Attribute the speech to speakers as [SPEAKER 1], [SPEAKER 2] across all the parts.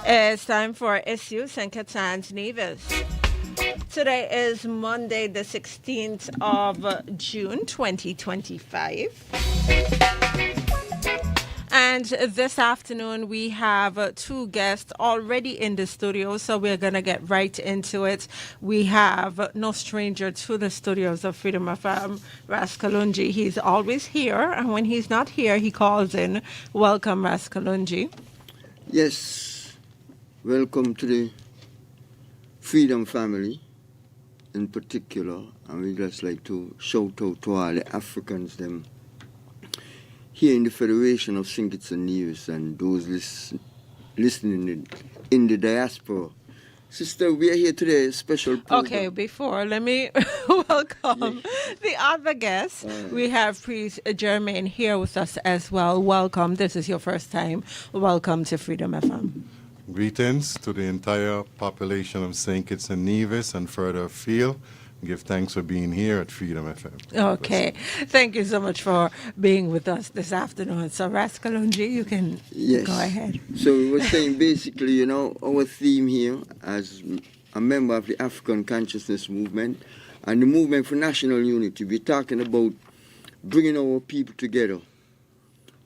[SPEAKER 1] It's time for Issues and Catan's Nevis. Today is Monday, the 16th of June, 2025. And this afternoon, we have two guests already in the studio, so we're going to get right into it. We have no stranger to the studios of Freedom FM, Raskalunji. He's always here, and when he's not here, he calls in. Welcome, Raskalunji.
[SPEAKER 2] Yes, welcome to the Freedom family in particular, and we just like to shout out to all the Africans them here in the Federation of St. and Nevis and those listening in the diaspora. Sister, we are here today, special program.
[SPEAKER 1] Okay, before, let me welcome the other guests. We have Priest Jermaine here with us as well. Welcome. This is your first time. Welcome to Freedom FM.
[SPEAKER 3] Greetings to the entire population of St. Kitts and Nevis and further afield. Give thanks for being here at Freedom FM.
[SPEAKER 1] Okay. Thank you so much for being with us this afternoon. So, Raskalunji, you can go ahead.
[SPEAKER 2] So we were saying basically, our theme here as a member of the African Consciousness Movement and the Movement for National Unity, we're talking about bringing our people together,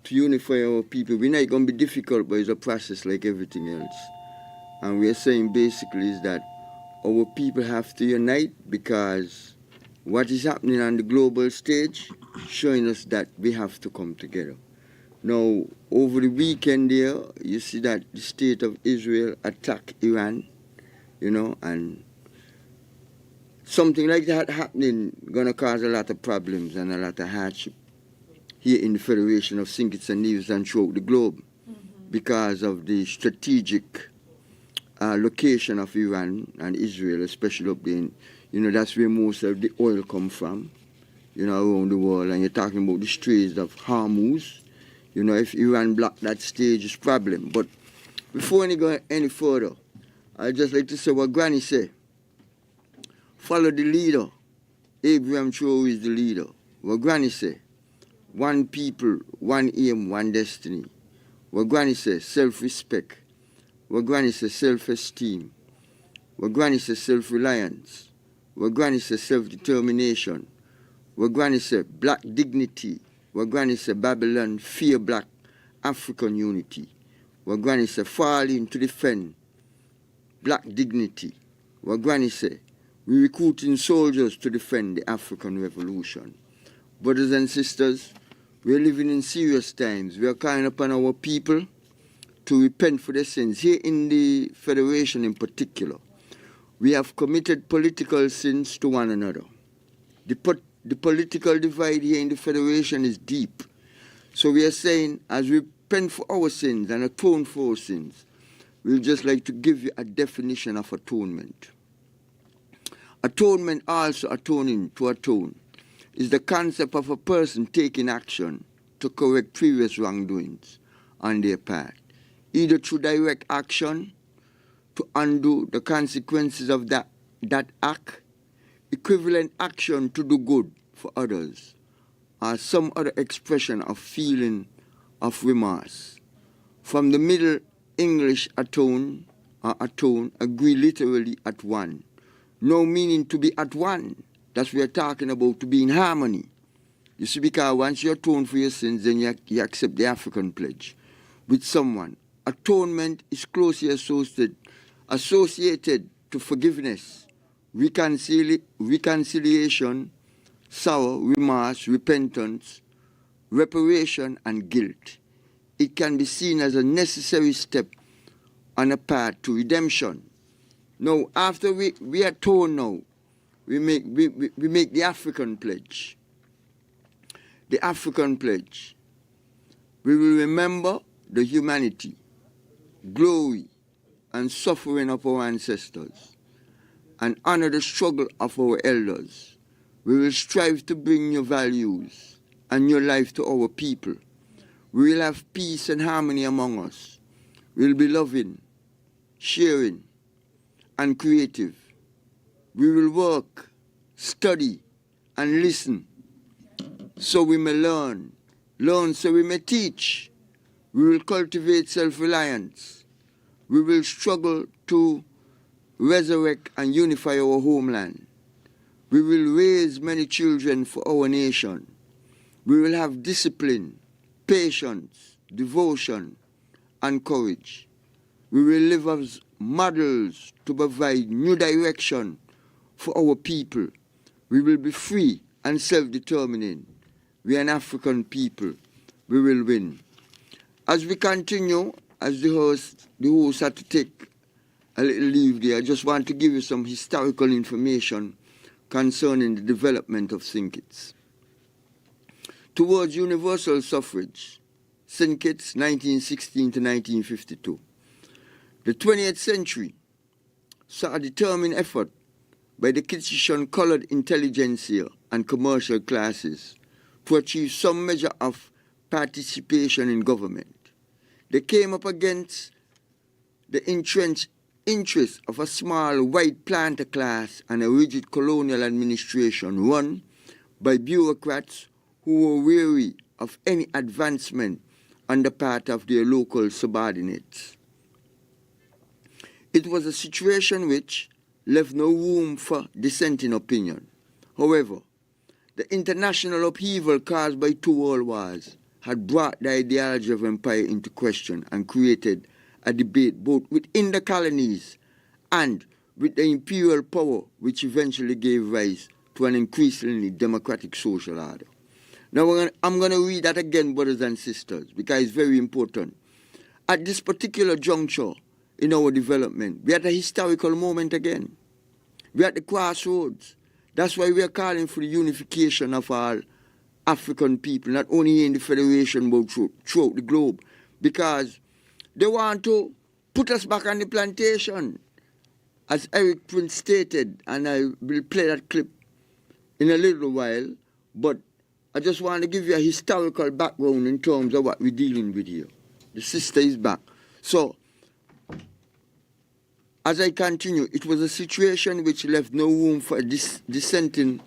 [SPEAKER 2] to unify our people. We know it's going to be difficult, but it's a process like everything else. And we are saying basically is that our people have to unite because what is happening on the global stage showing us that we have to come together. Now, over the weekend there, you see that the state of Israel attacked Iran, and something like that happening going to cause a lot of problems and a lot of hardship here in the Federation of St. Kitts and Nevis and throughout the globe because of the strategic location of Iran and Israel, especially up there. That's where most of the oil come from, around the world. And you're talking about the Straits of Hormuz. If Iran block that stage, it's a problem. But before we go any further, I'd just like to say what Granny said. Follow the leader. Abraham Traore is the leader. What Granny said. One people, one aim, one destiny. What Granny says, self-respect. What Granny says, self-esteem. What Granny says, self-reliance. What Granny says, self-determination. What Granny says, black dignity. What Granny says, Babylon, fear black African unity. What Granny says, falling to defend black dignity. What Granny says, we recruiting soldiers to defend the African revolution. Brothers and sisters, we're living in serious times. We are calling upon our people to repent for their sins. Here in the Federation in particular, we have committed political sins to one another. The political divide here in the Federation is deep. So we are saying, as we repent for our sins and atone for our sins, we'd just like to give you a definition of atonement. Atonement, also atoning, to atone, is the concept of a person taking action to correct previous wrongdoings on their part, either through direct action to undo the consequences of that act, equivalent action to do good for others, or some other expression of feeling of remorse. From the Middle English atone, agree literally at one. No meaning to be at one. That's what we're talking about, to be in harmony. You see, because once you atone for your sins, then you accept the African pledge with someone. Atonement is closely associated to forgiveness, reconciliation, sorrow, remorse, repentance, reparation, and guilt. It can be seen as a necessary step on a path to redemption. Now, after we atone now, we make the African pledge. The African pledge. We will remember the humanity, glory, and suffering of our ancestors, and honor the struggle of our elders. We will strive to bring new values and new life to our people. We will have peace and harmony among us. We will be loving, sharing, and creative. We will work, study, and listen so we may learn so we may teach. We will cultivate self-reliance, we will struggle to resurrect and unify our homeland. We will raise many children for our nation. We will have discipline, patience, devotion, and courage. We will live as models to provide new direction for our people. We will be free and self-determining. We are an African people. We will win. As we continue, as the host had to take a little leave there, I just want to give you some historical information concerning the development of St. Kitts. Towards universal suffrage, St. Kitts, 1916 to 1952. The 20th century saw a determined effort by the Kittitian colored intelligentsia and commercial classes to achieve some measure of participation in government. They came up against the entrenched interests of a small white planter class and a rigid colonial administration run by bureaucrats who were weary of any advancement on the part of their local subordinates. It was a situation which left no room for dissenting opinion. However, the international upheaval caused by two world wars had brought the ideology of empire into question and created a debate both within the colonies and with the imperial power, which eventually gave rise to an increasingly democratic social order. Now I'm going to read that again, brothers and sisters, because it's very important. At this particular juncture in our development, we're at a historical moment again. We're at the crossroads. That's why we are calling for the unification of all African people, not only in the Federation, but throughout the globe. Because they want to put us back on the plantation, as Eric Prince stated, and I will play that clip in a little while, but I just want to give you a historical background in terms of what we're dealing with here. The sister is back. So, as I continue, it was a situation which left no room for dissenting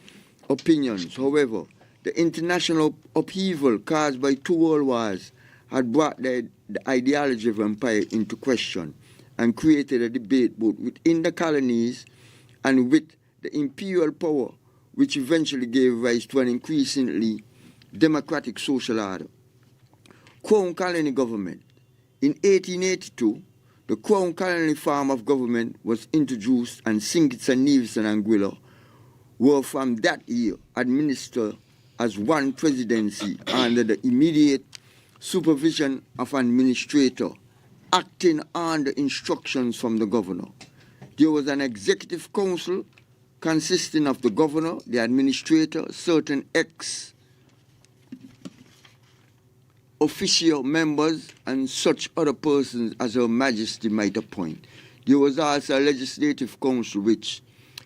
[SPEAKER 2] opinions. However, the international upheaval caused by two world wars had brought the ideology of empire into question and created a debate both within the colonies and with the imperial power, which eventually gave rise to an increasingly democratic social order. Crown colony government. In 1882, the Crown colony form of government was introduced, and St. Kitts and Nevis and Anguilla were from that year administered as one presidency under the immediate supervision of an administrator acting under instructions from the governor. There was an executive council consisting of the governor, the administrator, certain ex-officio members, and such other persons as Her Majesty might appoint. There was also a legislative council which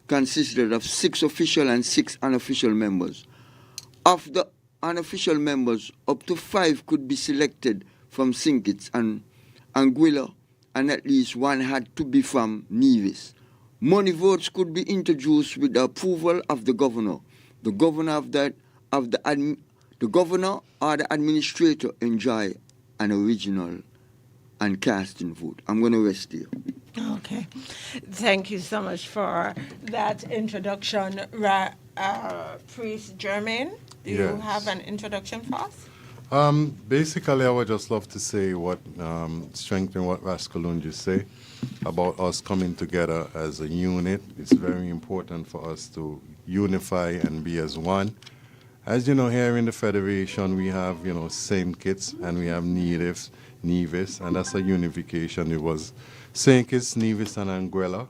[SPEAKER 2] consisted of 6 official and 6 unofficial members. Of the unofficial members, up to 5 could be selected from St. Kitts and Anguilla, and at least 1 had to be from Nevis. Money votes could be introduced with the approval of the governor. The governor the governor or the administrator enjoy an original and casting vote. I'm going to rest here.
[SPEAKER 1] Okay. Thank you so much for that introduction, Priest Germain. Do you
[SPEAKER 3] Yes.
[SPEAKER 1] have an introduction for us?
[SPEAKER 3] Basically, I would just love to say strengthen what Raskalunji say about us coming together as a unit. It's very important for us to unify and be as one. As you know, here in the Federation, we have, St. Kitts and we have Nevis, and that's a unification. It was St. Kitts, Nevis, and Anguilla,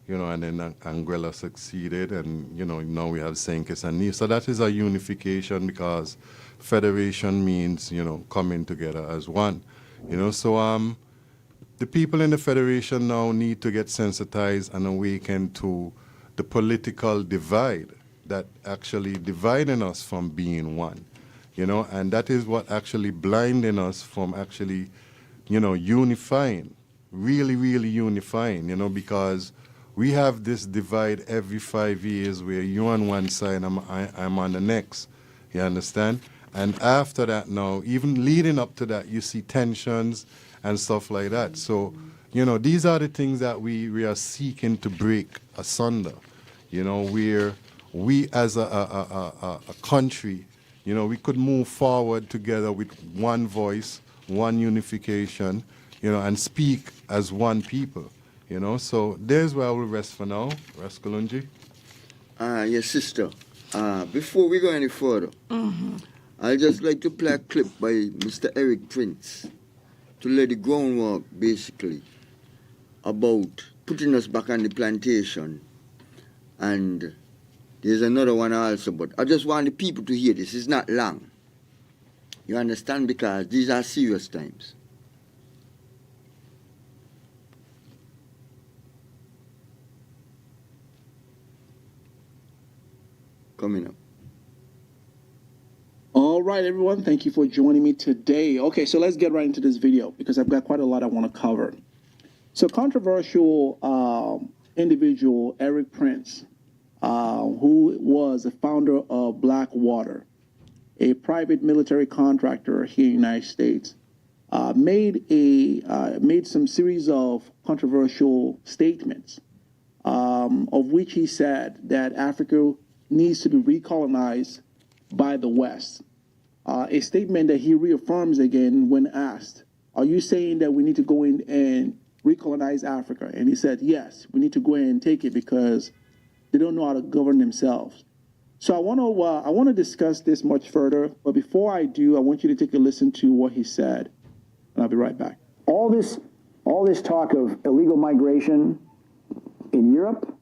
[SPEAKER 3] and then Anguilla succeeded, and, now we have St. Kitts and Nevis. So that is a unification because Federation means, coming together as one. So the people in the Federation now need to get sensitized and awakened to the political divide that actually dividing us from being one, and that is what actually blinding us from actually, unifying, really, really unifying, because we have this divide every 5 years where you're on one side, I'm on the next, you understand? And after that now, even leading up to that, you see tensions and stuff like that. So these are the things that we are seeking to break asunder. Where we as a country, we could move forward together with one voice, one unification, and speak as one people. So there's where I will rest for now. Rest Kalunji.
[SPEAKER 2] Yes, sister. Before we go any further, I'd just like to play a clip by Mr. Eric Prince to lay the groundwork, basically, about putting us back on the plantation. And there's another one also, but I just want the people to hear this. It's not long. You understand? Because these are serious times. Coming up.
[SPEAKER 4] All right, everyone. Thank you for joining me today. Okay, so let's get right into this video because I've got quite a lot I want to cover. So controversial individual, Eric Prince, who was the founder of Blackwater, a private military contractor here in the United States, made some series of controversial statements, of which he said that Africa needs to be recolonized by the West. A statement that he reaffirms again when asked, are you saying that we need to go in and recolonize Africa? And he said, yes, we need to go in and take it because they don't know how to govern themselves. So I want to discuss this much further, but before I do, I want you to take a listen to what he said, and I'll be right back.
[SPEAKER 5] All this talk of illegal migration in Europe,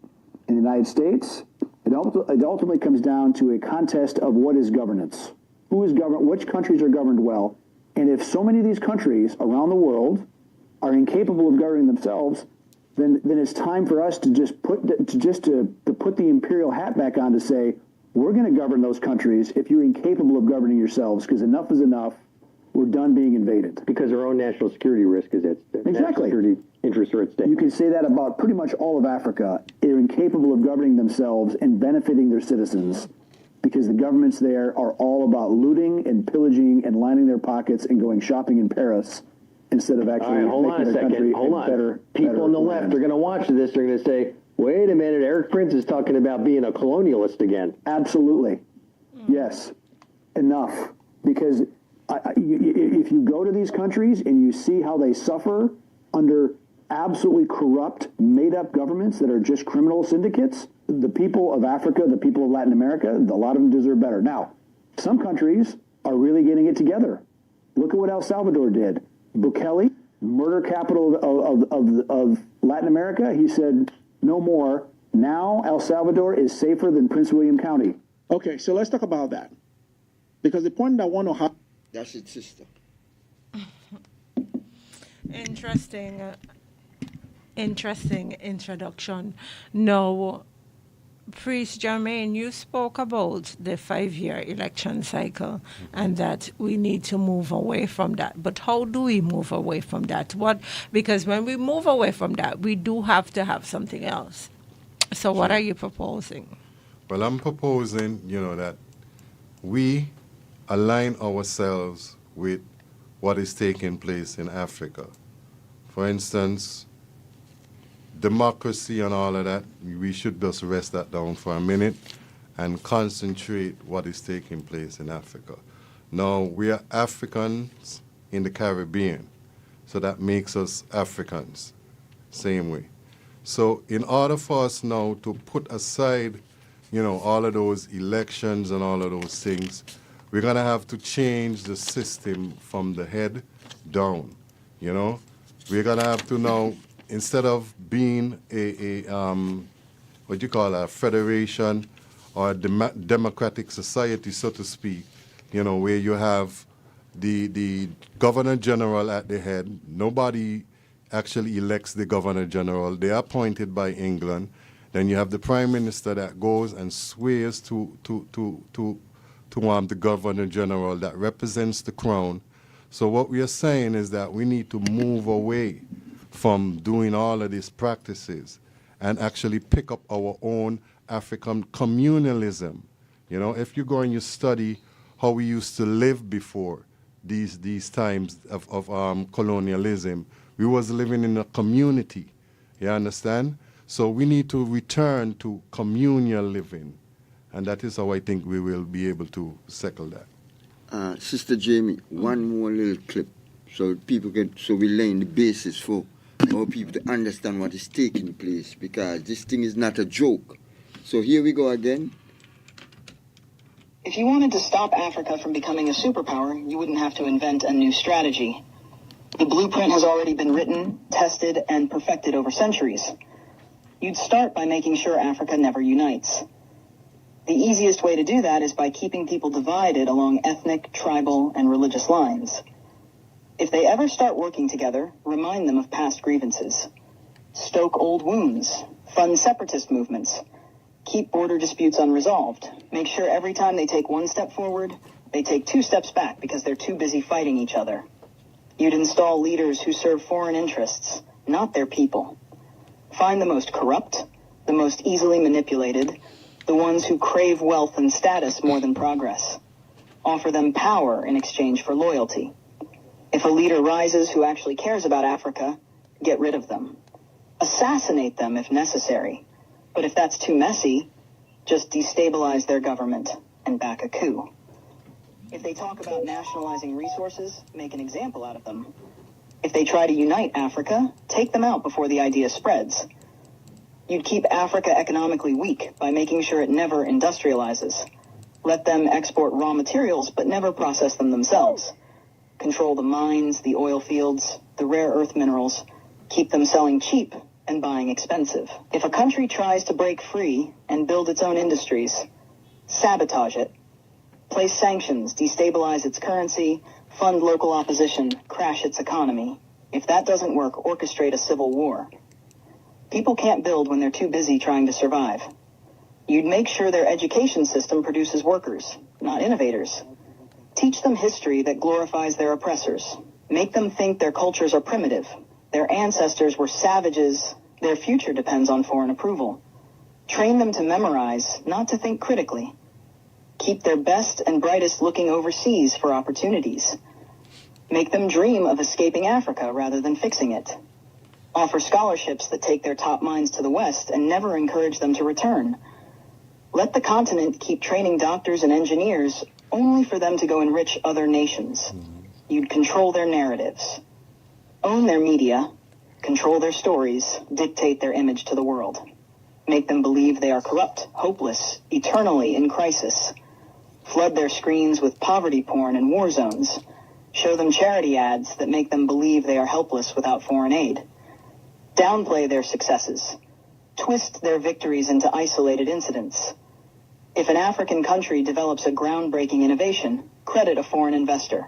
[SPEAKER 5] in the United States, it ultimately comes down to a contest of what is governance. Who is governed? Which countries are governed well? And if so many of these countries around the world are incapable of governing themselves, then it's time for us to just put the imperial hat back on to say, we're going to govern those countries if you're incapable of governing yourselves, because enough is enough. We're done being invaded.
[SPEAKER 6] Because our own national security risk is at stake.
[SPEAKER 5] Exactly.
[SPEAKER 6] National security interests are at stake.
[SPEAKER 5] You can say that about pretty much all of Africa. They're incapable of governing themselves and benefiting their citizens because the governments there are all about looting and pillaging and lining their pockets and going shopping in Paris instead of actually making their country better.
[SPEAKER 6] People on the left are going to watch this. They're going to say, wait a minute, Eric Prince is talking about being a colonialist again.
[SPEAKER 5] Absolutely. Yes. Enough. Because if you go to these countries and you see how they suffer under absolutely corrupt, made-up governments that are just criminal syndicates, the people of Africa, the people of Latin America, a lot of them deserve better. Now, some countries are really getting it together. Look at what El Salvador did. Bukele, murder capital of Latin America, he said, no more. Now El Salvador is safer than Prince William County.
[SPEAKER 4] Okay, so let's talk about that. Because the point I want to have...
[SPEAKER 2] That's it, sister.
[SPEAKER 1] Interesting introduction. No, Priest Jermaine, you spoke about the 5-year election cycle and that we need to move away from that. But how do we move away from that? Because when we move away from that, we do have to have something else. So what are you proposing?
[SPEAKER 3] Well, I'm proposing, that we align ourselves with what is taking place in Africa. For instance, democracy and all of that, we should just rest that down for a minute and concentrate what is taking place in Africa. Now, we are Africans in the Caribbean, so that makes us Africans, same way. So in order for us now to put aside, all of those elections and all of those things, we're going to have to change the system from the head down, We're going to have to now, instead of being a federation or a democratic society, so to speak, where you have the governor general at the head. Nobody actually elects the governor general. They are appointed by England. Then you have the prime minister that goes and swears to the governor general that represents the crown. So what we are saying is that we need to move away from doing all of these practices and actually pick up our own African communalism. If you go and you study how we used to live before these times of colonialism, We was living in a community. You understand? So we need to return to communal living. And that is how I think we will be able to settle that.
[SPEAKER 2] Sister Jamie, one more little clip so we're laying the basis for our people to understand what is taking place, because this thing is not a joke. So here we go again.
[SPEAKER 7] If you wanted to stop Africa from becoming a superpower, you wouldn't have to invent a new strategy. The blueprint has already been written, tested, and perfected over centuries. You'd start by making sure Africa never unites. The easiest way to do that is by keeping people divided along ethnic, tribal, and religious lines. If they ever start working together, remind them of past grievances. Stoke old wounds. Fund separatist movements. Keep border disputes unresolved. Make sure every time they take one step forward, they take 2 steps back because they're too busy fighting each other. You'd install leaders who serve foreign interests, not their people. Find the most corrupt, the most easily manipulated, the ones who crave wealth and status more than progress. Offer them power in exchange for loyalty. If a leader rises who actually cares about Africa, get rid of them. Assassinate them if necessary. But if that's too messy, just destabilize their government and back a coup. If they talk about nationalizing resources, make an example out of them. If they try to unite Africa, take them out before the idea spreads. You'd keep Africa economically weak by making sure it never industrializes. Let them export raw materials, but never process them themselves. Control the mines, the oil fields, the rare earth minerals. Keep them selling cheap and buying expensive. If a country tries to break free and build its own industries, sabotage it. Place sanctions, destabilize its currency, fund local opposition, crash its economy. If that doesn't work, orchestrate a civil war. People can't build when they're too busy trying to survive. You'd make sure their education system produces workers, not innovators. Teach them history that glorifies their oppressors. Make them think their cultures are primitive. Their ancestors were savages. Their future depends on foreign approval. Train them to memorize, not to think critically. Keep their best and brightest looking overseas for opportunities. Make them dream of escaping Africa rather than fixing it. Offer scholarships that take their top minds to the West and never encourage them to return. Let the continent keep training doctors and engineers only for them to go enrich other nations. You'd control their narratives. Own their media, control their stories, dictate their image to the world. Make them believe they are corrupt, hopeless, eternally in crisis. Flood their screens with poverty porn and war zones. Show them charity ads that make them believe they are helpless without foreign aid. Downplay their successes. Twist their victories into isolated incidents. If an African country develops a groundbreaking innovation, credit a foreign investor.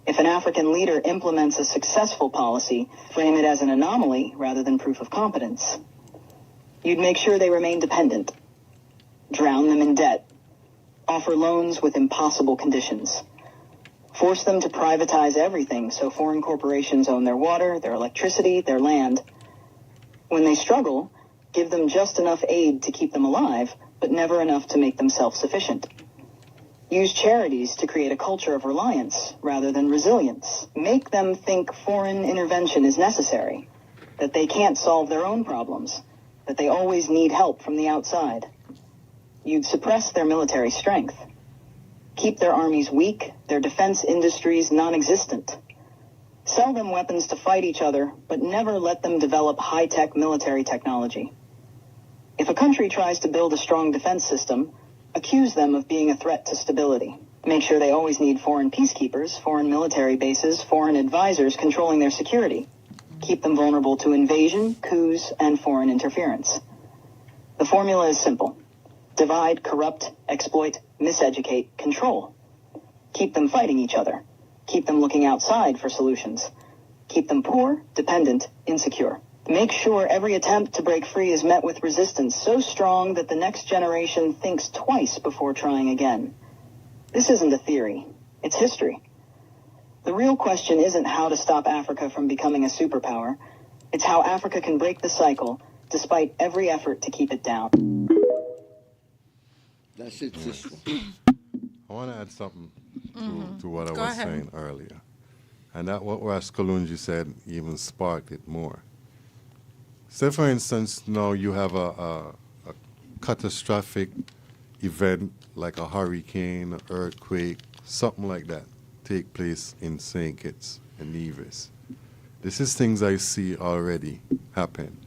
[SPEAKER 7] If an African leader implements a successful policy, frame it as an anomaly rather than proof of competence. You'd make sure they remain dependent. Drown them in debt. Offer loans with impossible conditions. Force them to privatize everything so foreign corporations own their water, their electricity, their land. When they struggle, give them just enough aid to keep them alive, but never enough to make them self-sufficient. Use charities to create a culture of reliance rather than resilience. Make them think foreign intervention is necessary, that they can't solve their own problems, that they always need help from the outside. You'd suppress their military strength. Keep their armies weak, their defense industries non-existent. Sell them weapons to fight each other, but never let them develop high-tech military technology. If a country tries to build a strong defense system, accuse them of being a threat to stability. Make sure they always need foreign peacekeepers, foreign military bases, foreign advisors controlling their security. Keep them vulnerable to invasion, coups, and foreign interference. The formula is simple. Divide, corrupt, exploit, miseducate, control. Keep them fighting each other. Keep them looking outside for solutions. Keep them poor, dependent, insecure. Make sure every attempt to break free is met with resistance so strong that the next generation thinks twice before trying again. This isn't a theory. It's history. The real question isn't how to stop Africa from becoming a superpower. It's how Africa can break the cycle despite every effort to keep it down.
[SPEAKER 2] That's it, sister.
[SPEAKER 3] I want to add something to what I
[SPEAKER 1] Go
[SPEAKER 3] was
[SPEAKER 1] ahead.
[SPEAKER 3] saying earlier. And that what Raskalunji said even sparked it more. Say, for instance, now you have a catastrophic event like a hurricane, an earthquake, something like that take place in St. Kitts and Nevis. This is things I see already happen.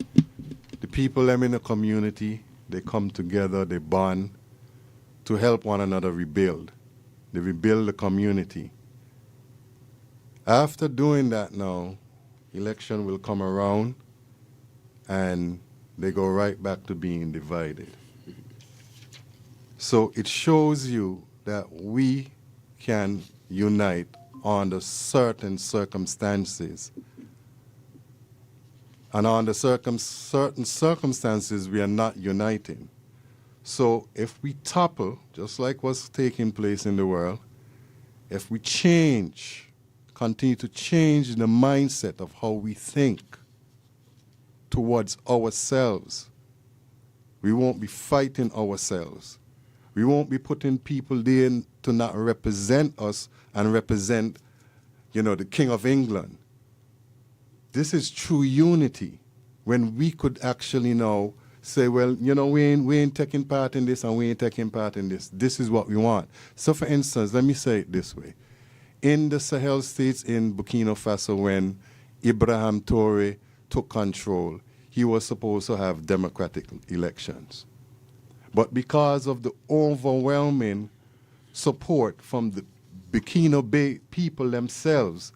[SPEAKER 3] The people them in the community, they come together, they bond to help one another rebuild. They rebuild the community. After doing that now, election will come around and they go right back to being divided. So it shows you that we can unite under certain circumstances. And under certain circumstances, we are not uniting. So if we topple, just like what's taking place in the world, if we change, continue to change the mindset of how we think towards ourselves, we won't be fighting ourselves. We won't be putting people there to not represent us and represent, the King of England. This is true unity, when we could actually now say, well, we ain't taking part in this and we ain't taking part in this. This is what we want. So, for instance, let me say it this way. In the Sahel states in Burkina Faso, when Ibrahim Touré took control, he was supposed to have democratic elections. But because of the overwhelming support from the Burkina Faso people themselves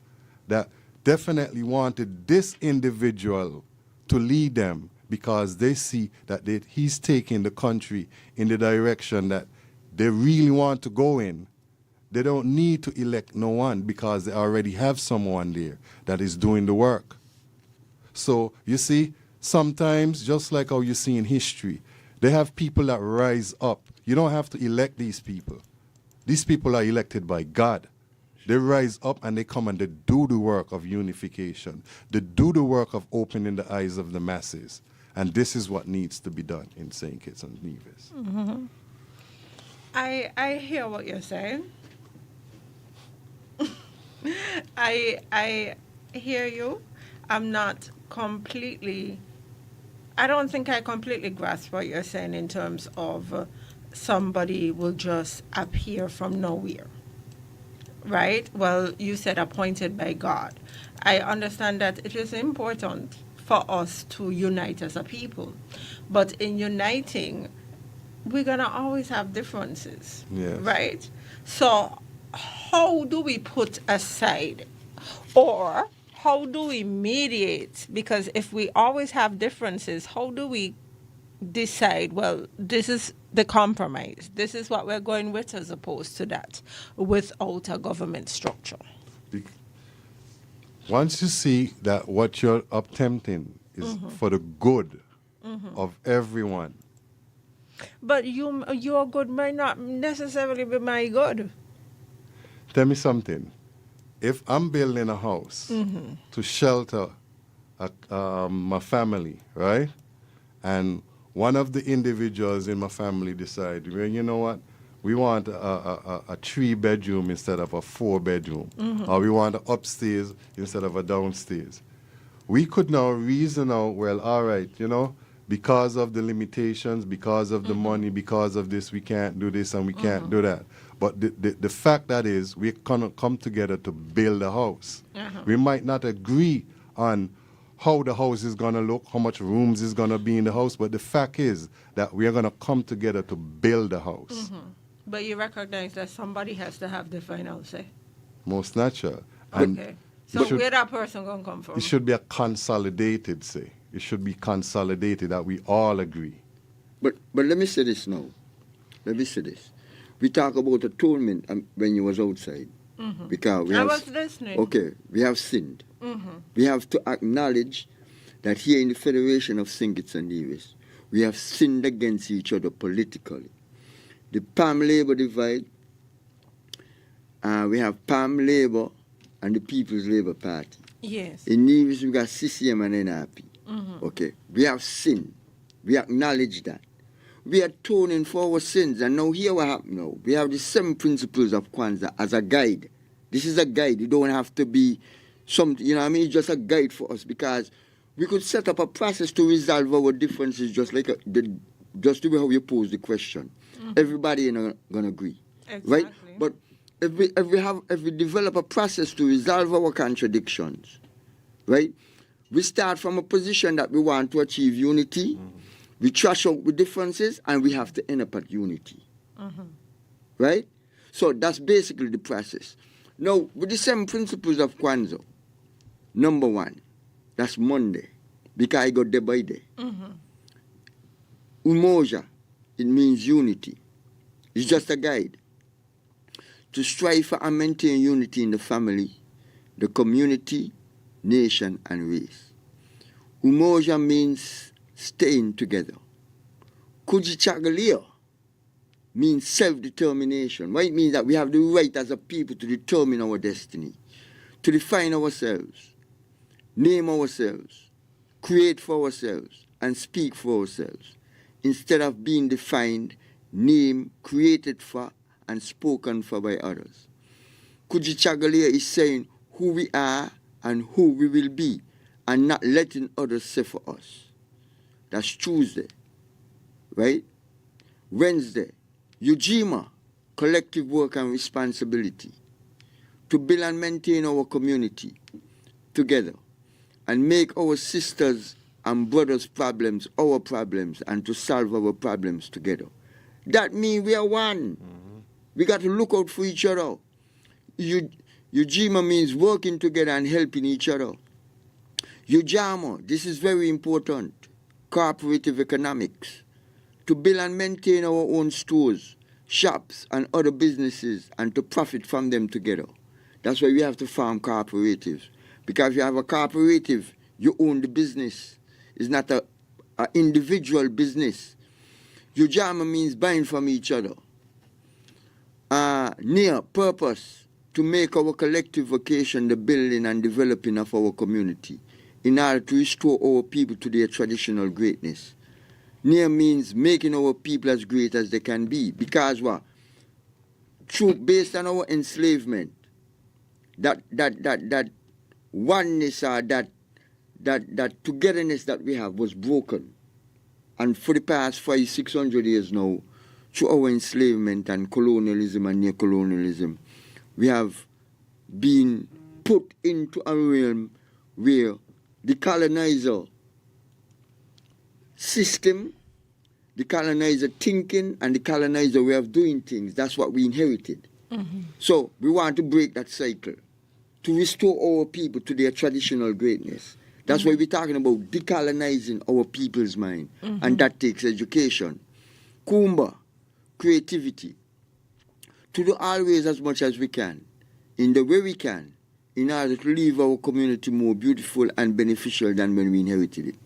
[SPEAKER 3] that definitely wanted this individual to lead them, because they see that he's taking the country in the direction that they really want to go in, they don't need to elect no one, because they already have someone there that is doing the work. So, you see, sometimes, just like how you see in history, they have people that rise up. You don't have to elect these people. These people are elected by God. They rise up and they come and they do the work of unification. They do the work of opening the eyes of the masses. And this is what needs to be done in St. Kitts and Nevis.
[SPEAKER 1] Mm-hmm. I hear what you're saying. I hear you. I'm not completely, I don't think I completely grasp what you're saying in terms of somebody will just appear from nowhere. Right? Well, you said appointed by God. I understand that it is important for us to unite as a people. But in uniting, we're going to always have differences.
[SPEAKER 3] Yes.
[SPEAKER 1] Right? So how do we put aside, or how do we mediate? Because if we always have differences, how do we decide, well, this is the compromise, this is what we're going with, as opposed to that without a government structure?
[SPEAKER 3] Once you see that what you're attempting is for the good of everyone.
[SPEAKER 1] But your good might not necessarily be my good.
[SPEAKER 3] Tell me something. If I'm building a house to shelter my family, right? And one of the individuals in my family decide, well, you know what? We want a 3-bedroom instead of a 4-bedroom. Or we want an upstairs instead of a downstairs. We could now reason out, well, all right, because of the limitations, because of the money, because of this, we can't do this and we can't do that. But the fact that is, we're going to come together to build a house. We might not agree on how the house is going to look, how much rooms is going to be in the house, but the fact is that we are going to come together to build a house.
[SPEAKER 1] But you recognize that somebody has to have the final say.
[SPEAKER 3] Most natural. And
[SPEAKER 1] okay. So where that person going to come from?
[SPEAKER 3] It should be a consolidated say. It should be consolidated that we all agree.
[SPEAKER 2] But let me say this now. Let me say this. We talk about atonement when you was outside. Because
[SPEAKER 1] I was listening.
[SPEAKER 2] Okay, we have sinned. We have to acknowledge that here in the Federation of St. Kitts and Nevis, we have sinned against each other politically. The PAM Labour divide, we have PAM Labour and the People's Labour Party.
[SPEAKER 1] Yes.
[SPEAKER 2] In Nevis, we got CCM and NRP. Okay, we have sinned. We acknowledge that. We are atoning for our sins, and now here what happened now. We have the 7 principles of Kwanzaa as a guide. This is a guide. It don't have to be something, you know what I mean? It's just a guide for us, because we could set up a process to resolve our differences just like just the way how you pose the question. Everybody ain't gonna agree, right? But if we develop a process to resolve our contradictions, right? We start from a position that we want to achieve unity. We trash out the differences, and we have to end up at unity, right? So that's basically the process. Now, with the same principles of Kwanzaa, number one, that's Monday, because I go day by day. Umoja, it means unity. It's just a guide to strive for and maintain unity in the family, the community, nation, and race. Umoja means staying together. Kujichagulia means self-determination. Well, it means that we have the right as a people to determine our destiny, to define ourselves, name ourselves, create for ourselves, and speak for ourselves, instead of being defined, named, created for, and spoken for by others. Kujichagulia is saying who we are and who we will be, and not letting others say for us. That's Tuesday, right? Wednesday, Ujima, collective work and responsibility, to build and maintain our community together and make our sisters and brothers' problems our problems, and to solve our problems together. That means we are one. We got to look out for each other. Ujima means working together and helping each other. Ujama, this is very important, cooperative economics, to build and maintain our own stores, shops, and other businesses, and to profit from them together. That's why we have to form cooperatives. Because if you have a cooperative, you own the business. It's not an individual business. Ujama means buying from each other. Near purpose, to make our collective vocation the building and developing of our community, in order to restore our people to their traditional greatness. Near means making our people as great as they can be. Because what? Based on our enslavement, that oneness or that togetherness that we have was broken. And for the past 500-600 years now, through our enslavement and colonialism and neocolonialism, we have been put into a realm where the colonizer system, the colonizer thinking, and the colonizer way of doing things, that's what we inherited. So we want to break that cycle, to restore our people to their traditional greatness. That's why we're talking about decolonizing our people's mind, and that takes education. Kumba, creativity, to do always as much as we can, in the way we can, in order to leave our community more beautiful and beneficial than when we inherited it.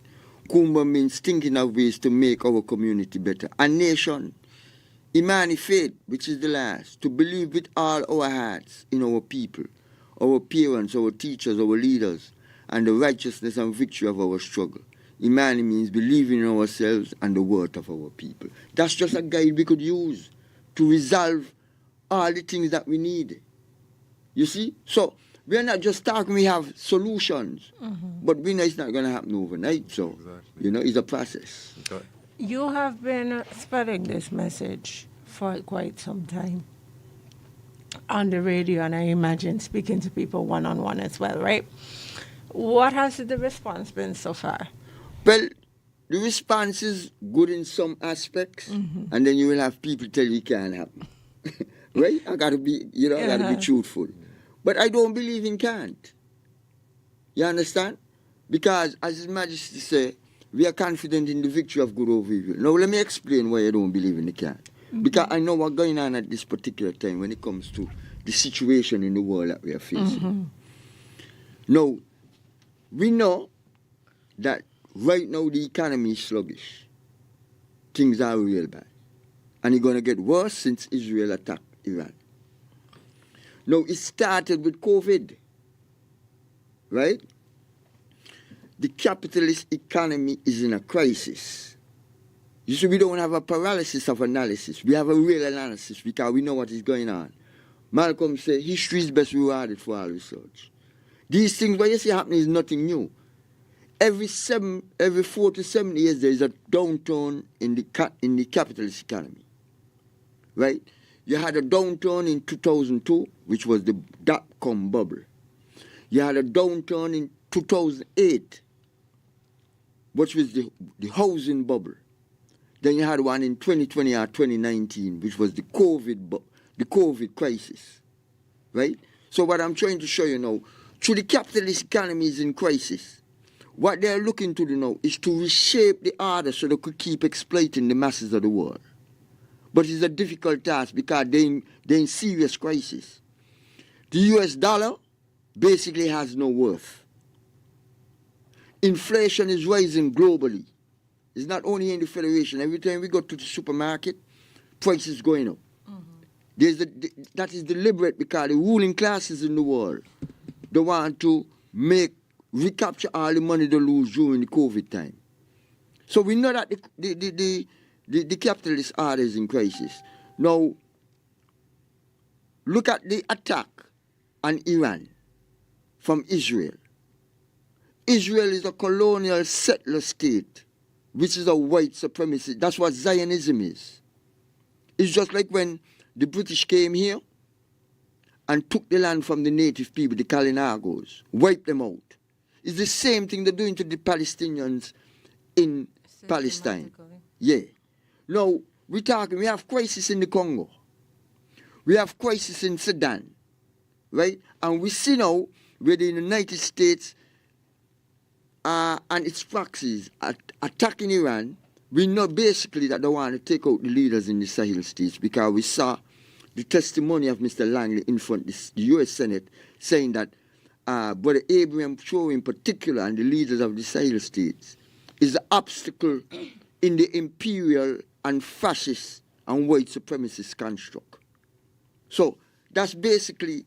[SPEAKER 2] Kumba means thinking of ways to make our community better. And nation, Imani faith, which is the last, to believe with all our hearts in our people, our parents, our teachers, our leaders, and the righteousness and victory of our struggle. Imani means believing in ourselves and the worth of our people. That's just a guide we could use to resolve all the things that we need. You see? So we're not just talking, we have solutions. But we know it's not going to happen overnight. So, you know, it's a process.
[SPEAKER 3] Okay.
[SPEAKER 1] You have been spreading this message for quite some time on the radio, and I imagine speaking to people one-on-one as well, right? What has the response been so far?
[SPEAKER 2] Well, the response is good in some aspects, and then you will have people tell you it can't happen. Right? I got to be, I got to be truthful. But I don't believe in can't. You understand? Because, as His Majesty said, we are confident in the victory of good over evil. Now, let me explain why I don't believe in the can't. Because I know what's going on at this particular time when it comes to the situation in the world that we are facing. Now, we know that right now the economy is sluggish. Things are real bad. And it's going to get worse since Israel attacked Iran. Now, it started with COVID, right? The capitalist economy is in a crisis. You see, we don't have a paralysis of analysis. We have a real analysis because we know what is going on. Malcolm said, history is best rewarded for all research. These things, what you see happening is nothing new. Every 4 to 7 years, there is a downturn in the capitalist economy, right? You had a downturn in 2002, which was the dot-com bubble. You had a downturn in 2008, which was the housing bubble. Then you had one in 2020 or 2019, which was the COVID crisis, right? So what I'm trying to show you now, through the capitalist economy is in crisis. What they're looking to do now is to reshape the order so they could keep exploiting the masses of the world. But it's a difficult task because they're in serious crisis. The US dollar basically has no worth. Inflation is rising globally. It's not only in the Federation. Every time we go to the supermarket, prices going up. That is deliberate because the ruling classes in the world, they want to recapture all the money they lose during the COVID time. So we know that the capitalist order is in crisis. Now, look at the attack on Iran from Israel. Israel is a colonial settler state, which is a white supremacy. That's what Zionism is. It's just like when the British came here and took the land from the native people, the Kalinagos, wiped them out. It's the same thing they're doing to the Palestinians in Palestine. Yeah. Now, we have crisis in the Congo. We have crisis in Sudan, right? And we see now where the United States and its proxies are attacking Iran. We know basically that they want to take out the leaders in the Sahel states because we saw the testimony of Mr. Langley in front of the U.S. Senate saying that Brother Abraham Traore in particular and the leaders of the Sahel states is the obstacle in the imperial and fascist and white supremacist construct. So that's basically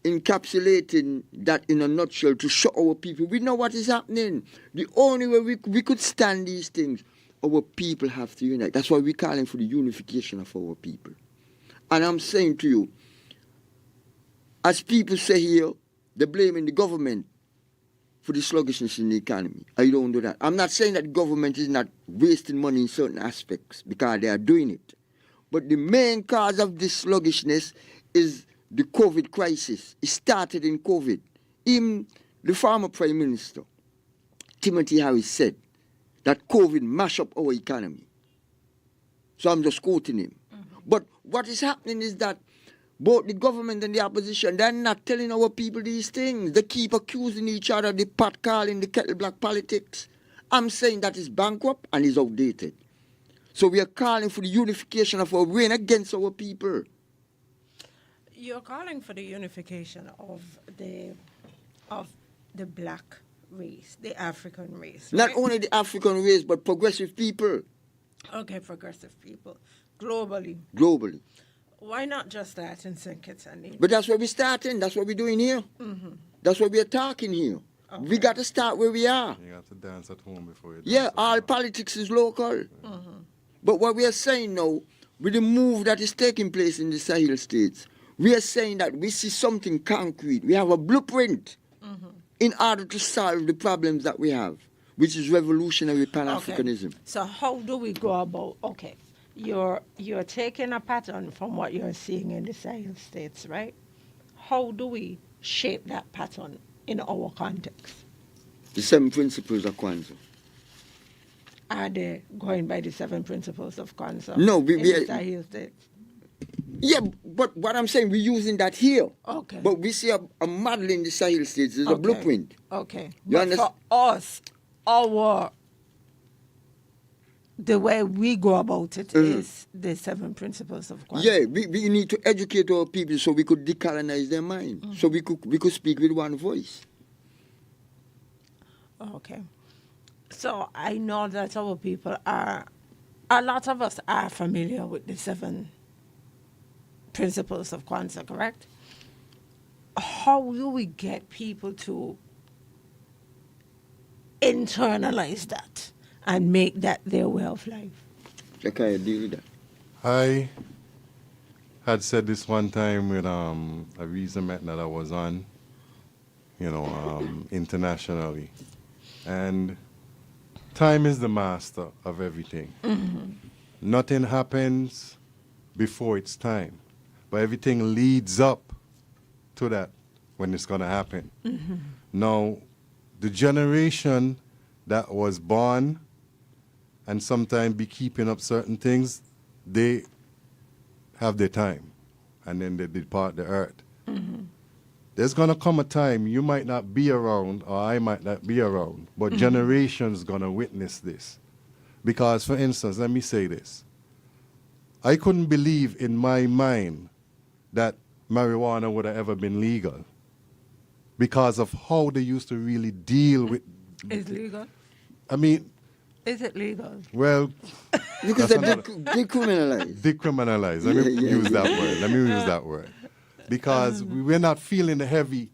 [SPEAKER 2] encapsulating that in a nutshell to show our people we know what is happening. The only way we could stand these things, our people have to unite. That's why we're calling for the unification of our people. And I'm saying to you, as people say here, they're blaming the government for the sluggishness in the economy. I don't do that. I'm not saying that the government is not wasting money in certain aspects because they are doing it. But the main cause of this sluggishness is the COVID crisis. It started in COVID. Even the former Prime Minister, Timothy Harris, said that COVID mashed up our economy. So I'm just quoting him. But what is happening is that both the government and the opposition, they're not telling our people these things. They keep accusing each other, the pot calling, the kettle black politics. I'm saying that is bankrupt and is outdated. So we are calling for the unification of our brain against our people.
[SPEAKER 1] You're calling for the unification of the black race, the African race.
[SPEAKER 2] Not
[SPEAKER 1] right?
[SPEAKER 2] only the African race, but progressive people.
[SPEAKER 1] Okay, progressive people. Globally.
[SPEAKER 2] Globally.
[SPEAKER 1] Why not just that in St. Kitts and Nevis?
[SPEAKER 2] But that's where we're starting. That's what we're doing here. That's what we're talking here. Okay. We got to start where we are.
[SPEAKER 3] You got to dance at home before you dance.
[SPEAKER 2] Yeah, all politics is local. But what we are saying now, with the move that is taking place in the Sahel states, we are saying that we see something concrete. We have a blueprint in order to solve the problems that we have, which is revolutionary Pan-Africanism.
[SPEAKER 1] Okay. So how do we go about, you're taking a pattern from what you're seeing in the Sahel states, right? How do we shape that pattern in our context?
[SPEAKER 2] The 7 principles of Kwanzaa.
[SPEAKER 1] Are they going by the 7 principles of Kwanzaa?
[SPEAKER 2] No,
[SPEAKER 1] in the Sahel states?
[SPEAKER 2] Yeah, but what I'm saying, we're using that here.
[SPEAKER 1] Okay.
[SPEAKER 2] But we see a model in the Sahel states. It's a blueprint.
[SPEAKER 1] Okay.
[SPEAKER 2] You
[SPEAKER 1] but for us, the way we go about it is the 7 principles of Kwanzaa.
[SPEAKER 2] Yeah, we need to educate our people so we could decolonize their mind. So we could speak with one voice.
[SPEAKER 1] Okay. So I know that our people a lot of us are familiar with the 7 principles of Kwanzaa, correct? How do we get people to internalize that and make that their way of life?
[SPEAKER 2] Can I deal with that?
[SPEAKER 3] I had said this one time with a reason met that I was on, internationally. And time is the master of everything. Nothing happens before it's time, but everything leads up to that when it's going to happen. Now, the generation that was born and sometimes be keeping up certain things, they have their time, and then they depart the earth. There's going to come a time you might not be around, or I might not be around, but generations going to witness this. Because, for instance, let me say this. I couldn't believe in my mind that marijuana would have ever been legal because of how they used to really deal with...
[SPEAKER 1] Is legal?
[SPEAKER 3] I mean...
[SPEAKER 1] Is it legal?
[SPEAKER 3] Well...
[SPEAKER 2] Because they decriminalize.
[SPEAKER 3] Decriminalize. Let me use that word. Let me use that word. Because we're not feeling the heavy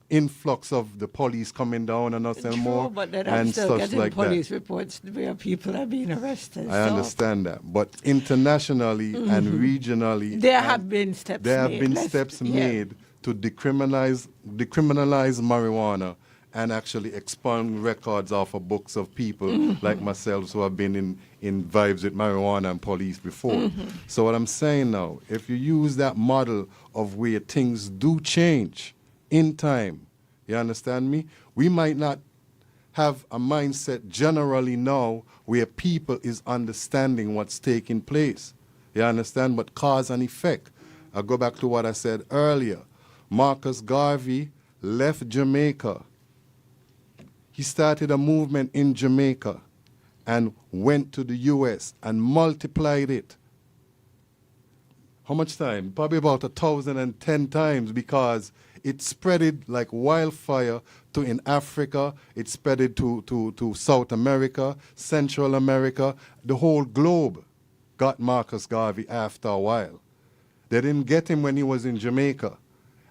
[SPEAKER 3] influx of the police coming down on us anymore.
[SPEAKER 1] But then I'm
[SPEAKER 3] and
[SPEAKER 1] still
[SPEAKER 3] stuff
[SPEAKER 1] getting
[SPEAKER 3] like
[SPEAKER 1] police
[SPEAKER 3] that.
[SPEAKER 1] reports where people are being arrested.
[SPEAKER 3] I understand that. But internationally and regionally...
[SPEAKER 1] There have been steps made.
[SPEAKER 3] There have been steps made to decriminalize marijuana and actually expung records off of books of people like myself who have been in vibes with marijuana and police before. So what I'm saying now, if you use that model of where things do change in time, you understand me? We might not have a mindset generally now where people is understanding what's taking place. You understand? But cause and effect. I go back to what I said earlier. Marcus Garvey left Jamaica. He started a movement in Jamaica and went to the U.S. and multiplied it. How much time? Probably about 1,010 times, because it spreaded like wildfire to in Africa. It spreaded to South America, Central America. The whole globe got Marcus Garvey after a while. They didn't get him when he was in Jamaica,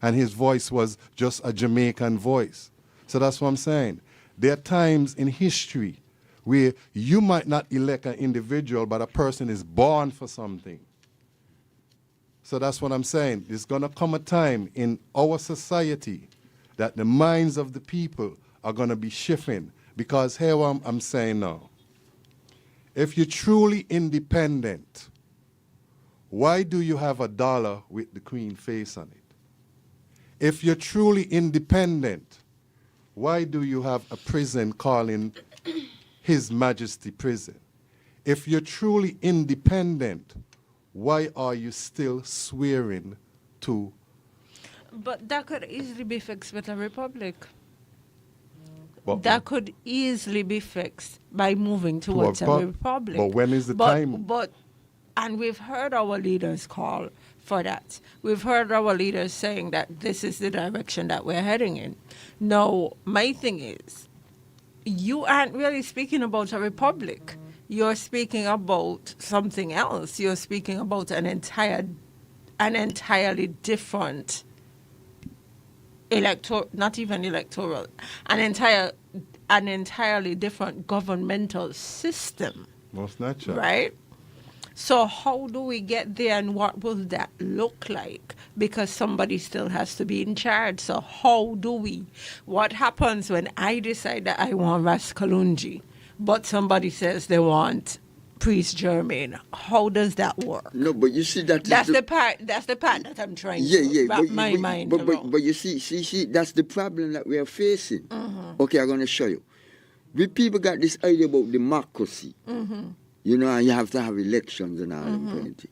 [SPEAKER 3] and his voice was just a Jamaican voice. So that's what I'm saying. There are times in history where you might not elect an individual, but a person is born for something. So that's what I'm saying. There's going to come a time in our society that the minds of the people are going to be shifting. Because here I'm saying now, if you're truly independent, why do you have a dollar with the Queen face on it? If you're truly independent, why do you have a prison calling His Majesty Prison? If you're truly independent, why are you still swearing to...
[SPEAKER 1] But that could easily be fixed with a republic.
[SPEAKER 3] But,
[SPEAKER 1] that could easily be fixed by moving towards a republic.
[SPEAKER 3] But when is the time?
[SPEAKER 1] And we've heard our leaders call for that. We've heard our leaders saying that this is the direction that we're heading in. Now, my thing is, you aren't really speaking about a republic. You're speaking about something else. You're speaking about an entirely different not even electoral, an entirely different governmental system.
[SPEAKER 3] Most natural.
[SPEAKER 1] Right? So how do we get there, and what will that look like? Because somebody still has to be in charge. So how do we? What happens when I decide that I want Ras Kalunji, but somebody says they want Priest Germain? How does that work?
[SPEAKER 2] No, but you see
[SPEAKER 1] that's the part that I'm trying to wrap my mind around.
[SPEAKER 2] But you see, that's the problem that we are facing. Okay, I'm going to show you. We people got this idea about democracy. You know, and you have to have elections and all that.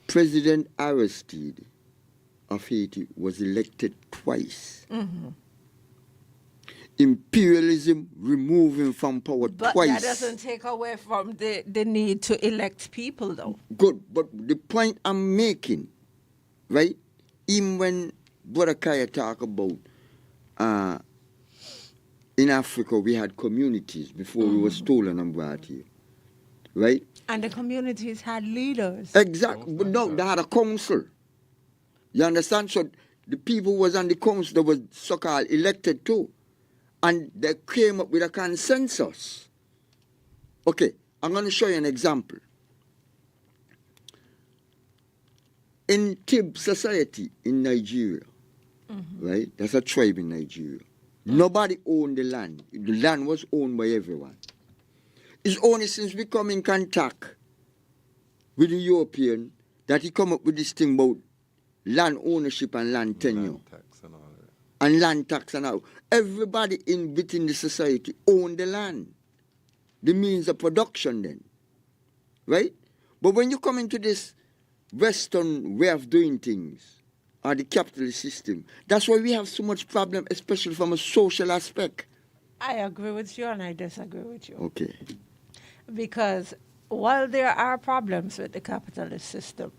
[SPEAKER 2] President Aristide of Haiti was elected twice. Imperialism remove him from power twice.
[SPEAKER 1] But that doesn't take away from the need to elect people, though.
[SPEAKER 2] Good, but the point I'm making, right? Even when Brother Kaya talk about in Africa we had communities before we were stolen and brought here, right?
[SPEAKER 1] And the communities had leaders.
[SPEAKER 2] Exactly, but no, they had a council. You understand? So the people who was on the council, they were so-called elected too. And they came up with a consensus. Okay, I'm going to show you an example. in Tib society in Nigeria, right? That's a tribe in Nigeria. Nobody owned the land. The land was owned by everyone. It's only since we come in contact with the European that he come up with this thing about land ownership and land tenure.
[SPEAKER 3] Land tax and all that.
[SPEAKER 2] And land tax and all. Everybody within the society own the land. The means of production then. Right? But when you come into this Western way of doing things, or the capitalist system, that's why we have so much problem, especially from a social aspect.
[SPEAKER 1] I agree with you and I disagree with you.
[SPEAKER 2] Okay.
[SPEAKER 1] Because while there are problems with the capitalist system,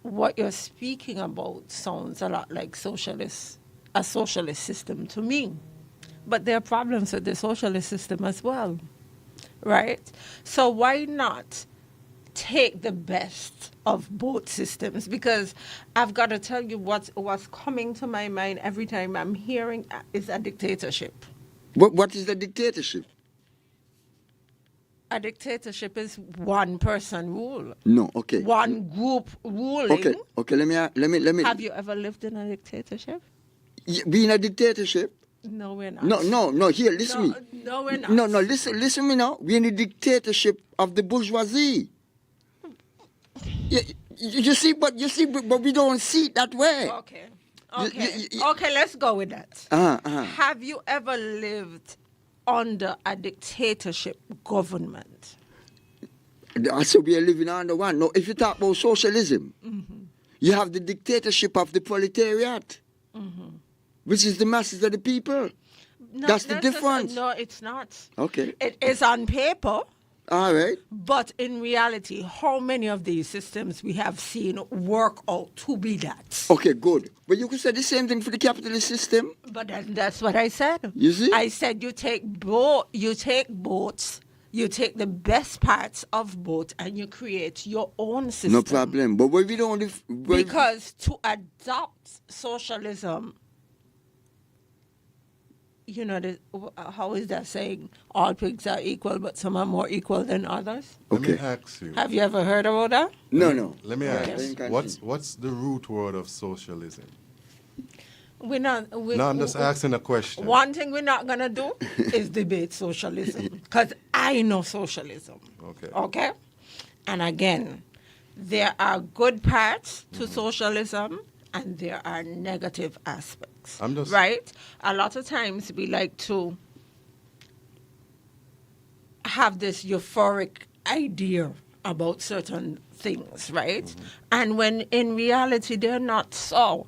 [SPEAKER 1] what you're speaking about sounds a lot like a socialist system to me. But there are problems with the socialist system as well, right? So why not take the best of both systems? Because I've got to tell you what's coming to my mind every time I'm hearing is a dictatorship.
[SPEAKER 2] What is the dictatorship?
[SPEAKER 1] A dictatorship is one person rule.
[SPEAKER 2] No, okay.
[SPEAKER 1] One group ruling.
[SPEAKER 2] Okay, let me
[SPEAKER 1] Have you ever lived in a dictatorship?
[SPEAKER 2] being a dictatorship?
[SPEAKER 1] No, we're not.
[SPEAKER 2] No, here, listen me.
[SPEAKER 1] No, we're not.
[SPEAKER 2] No, listen me now. We're in the dictatorship of the bourgeoisie. You see, but we don't see it that way.
[SPEAKER 1] Okay. Okay, let's go with that. Have you ever lived under a dictatorship government?
[SPEAKER 2] I said we are living under one. No, if you talk about socialism, you have the dictatorship of the proletariat, which is the masses of the people.
[SPEAKER 1] No,
[SPEAKER 2] That's the difference.
[SPEAKER 1] No, it's not.
[SPEAKER 2] Okay.
[SPEAKER 1] It is on paper.
[SPEAKER 2] All right.
[SPEAKER 1] But in reality, how many of these systems we have seen work out to be that?
[SPEAKER 2] Okay, good. But you could say the same thing for the capitalist system.
[SPEAKER 1] But that's what I said.
[SPEAKER 2] You see?
[SPEAKER 1] I said you take both, you take the best parts of both and you create your own system.
[SPEAKER 2] No problem. But when we don't...
[SPEAKER 1] Because to adopt socialism, you know, how is that saying? All pigs are equal, but some are more equal than others.
[SPEAKER 3] Let me
[SPEAKER 2] Okay.
[SPEAKER 3] ask you.
[SPEAKER 1] Have you ever heard about that?
[SPEAKER 2] No.
[SPEAKER 3] Let me
[SPEAKER 1] Okay.
[SPEAKER 3] ask. What's the root word of socialism?
[SPEAKER 1] No,
[SPEAKER 3] I'm just asking a question.
[SPEAKER 1] One thing we're not going to do is debate socialism because I know socialism.
[SPEAKER 3] Okay.
[SPEAKER 1] Okay? And again, there are good parts to socialism and there are negative aspects. Right? A lot of times we like to have this euphoric idea about certain things, right? And when in reality they're not so.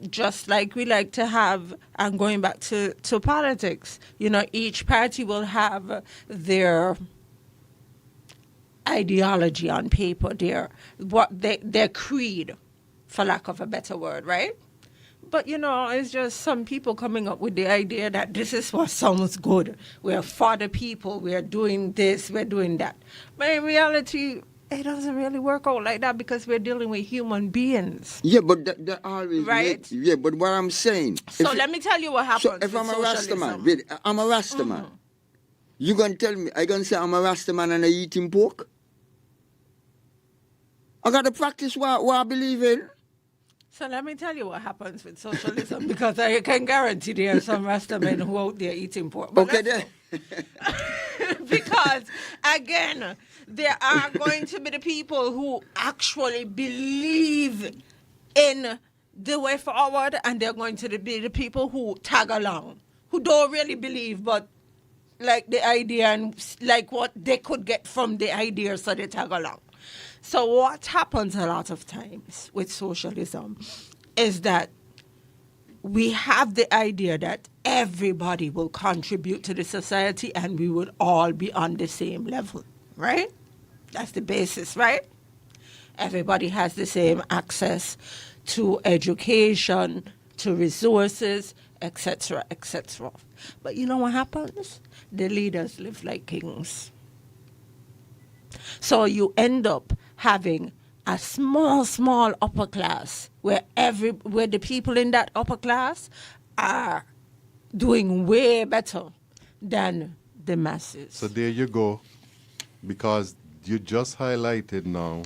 [SPEAKER 1] Just like we like to have, and going back to politics, you know, each party will have their ideology on paper, their creed, for lack of a better word, right? But, you know, it's just some people coming up with the idea that this is what sounds good. We're for the people, we're doing this, we're doing that. But in reality, it doesn't really work out like that because we're dealing with human beings.
[SPEAKER 2] Yeah, but that always...
[SPEAKER 1] Right?
[SPEAKER 2] Yeah, but what I'm saying...
[SPEAKER 1] So let me tell you what happens
[SPEAKER 2] So if
[SPEAKER 1] with
[SPEAKER 2] I'm a Rasta
[SPEAKER 1] socialism.
[SPEAKER 2] man, wait, I'm a Rasta man. You gonna tell me, I gonna say I'm a Rasta man and I eating pork? I gotta practice what I believe in.
[SPEAKER 1] So let me tell you what happens with socialism because I can guarantee there are some Rasta men who out there eating pork. But
[SPEAKER 2] Okay, then.
[SPEAKER 1] because, again, there are going to be the people who actually believe in the way forward, and they're going to be the people who tag along, who don't really believe, but like the idea and like what they could get from the idea, so they tag along. So what happens a lot of times with socialism is that we have the idea that everybody will contribute to the society and we will all be on the same level, right? That's the basis, right? Everybody has the same access to education, to resources, etc., etc. But you know what happens? The leaders live like kings. So you end up having a small upper class where the people in that upper class are doing way better than the masses.
[SPEAKER 3] So there you go, because you just highlighted now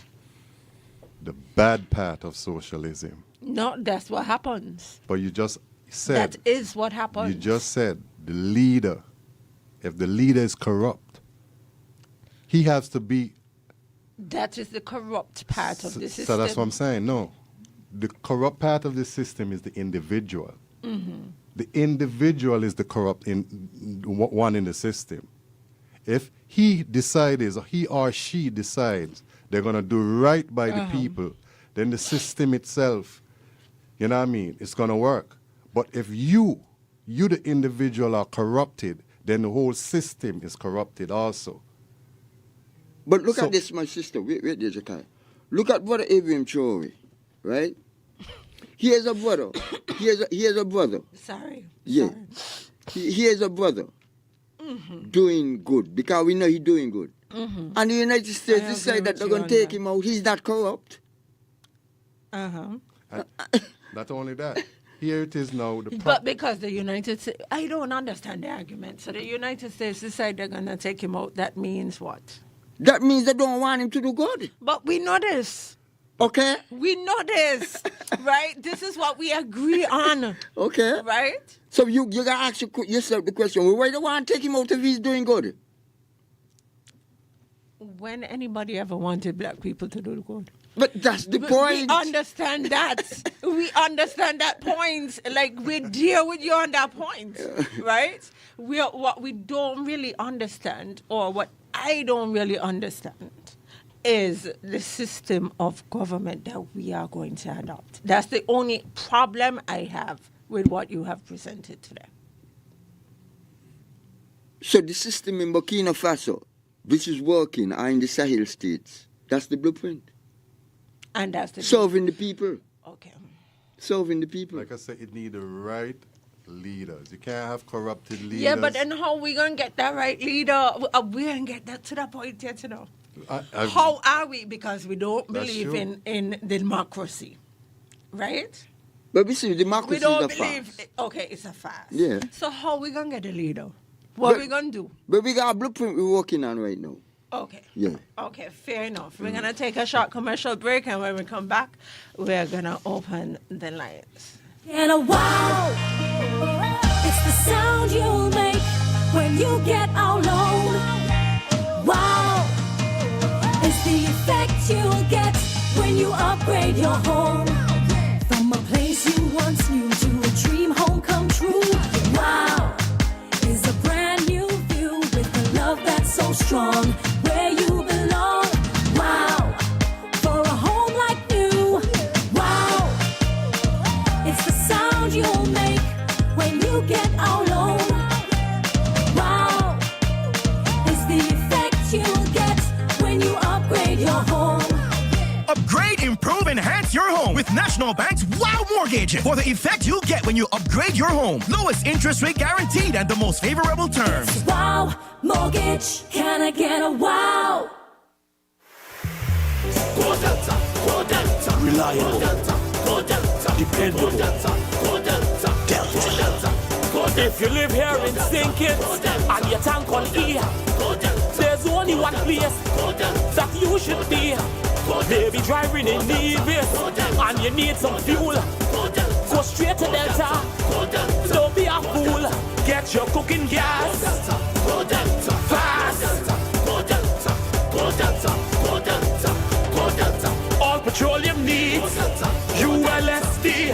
[SPEAKER 3] the bad part of socialism.
[SPEAKER 1] No, that's what happens.
[SPEAKER 3] But you just said...
[SPEAKER 1] That is what happens.
[SPEAKER 3] You just said the leader, if the leader is corrupt, he has to be...
[SPEAKER 1] That is the corrupt part of the system.
[SPEAKER 3] So that's what I'm saying. No. The corrupt part of the system is the individual. The individual is the corrupt one in the system. If he decides, or he or she decides, they're going to do right by the people, then the system itself, you know what I mean, it's going to work. But if you the individual, are corrupted, then the whole system is corrupted also.
[SPEAKER 2] But look at this, my sister. Wait there, Jakai. Look at Brother Abraham Chori, right? Here's a brother. Here's a brother.
[SPEAKER 1] Sorry.
[SPEAKER 2] Yeah. Here's a brother doing good, because we know he's doing good. And the United States decide that they're going to take him out. He's not corrupt.
[SPEAKER 3] Not only that. Here it is now.
[SPEAKER 1] But because the United States, I don't understand the argument. So the United States decide they're going to take him out. That means what?
[SPEAKER 2] That means they don't want him to do good.
[SPEAKER 1] But we know this.
[SPEAKER 2] Okay?
[SPEAKER 1] We know this, right? This is what we agree on.
[SPEAKER 2] Okay.
[SPEAKER 1] Right?
[SPEAKER 2] So you got to ask yourself the question, well, why do you want to take him out if he's doing good?
[SPEAKER 1] When anybody ever wanted black people to do good?
[SPEAKER 2] But that's the point.
[SPEAKER 1] We understand that. We understand that point. Like, we deal with you on that point, right? What we don't really understand, or what I don't really understand, is the system of government that we are going to adopt. That's the only problem I have with what you have presented today.
[SPEAKER 2] So the system in Burkina Faso, which is working, are in the Sahel states. That's the blueprint.
[SPEAKER 1] And that's the
[SPEAKER 2] serving the people.
[SPEAKER 1] Okay.
[SPEAKER 2] Serving the people.
[SPEAKER 3] Like I said, it need the right leaders. You can't have corrupted leaders.
[SPEAKER 1] Yeah, but then how we going to get that right leader? We ain't get that to that point yet, you know. How are we? Because we don't believe in democracy, right?
[SPEAKER 2] But we see democracy
[SPEAKER 1] we don't
[SPEAKER 2] is a
[SPEAKER 1] believe.
[SPEAKER 2] fast.
[SPEAKER 1] Okay, it's a fast.
[SPEAKER 2] Yeah.
[SPEAKER 1] So how we going to get a leader? What we going to do?
[SPEAKER 2] But we got a blueprint we're working on right now.
[SPEAKER 1] Okay.
[SPEAKER 2] Yeah.
[SPEAKER 1] Okay, fair enough. We're going to take a short commercial break, and when we come back, we're going to open the lines.
[SPEAKER 8] And a wow, it's the sound you make when you get out low. Wow, it's the effect you get when you upgrade your home. From a place you once knew to a dream home come true. Wow, is a brand new view with the love that's so strong. Where you belong. Wow, for a home like new. Wow, it's the sound you'll make when you get out low. Wow, it's the effect you'll get when you upgrade your home.
[SPEAKER 9] Upgrade, improve, enhance your home with National Bank's Wow Mortgage. For the effect you'll get when you upgrade your home. Lowest interest rate guaranteed and the most favorable terms.
[SPEAKER 8] It's Wow Mortgage. Can I get a wow?
[SPEAKER 10] Go Delta, go Delta. Reliable, go Delta, dependable, go Delta, Delta. If you live here in St. Kitts and your tank on E, there's only one place that you should be. Maybe driving in Nevis and you need some fuel. Go straight to Delta. Don't be a fool. Get your cooking gas fast. All petroleum needs ULSD.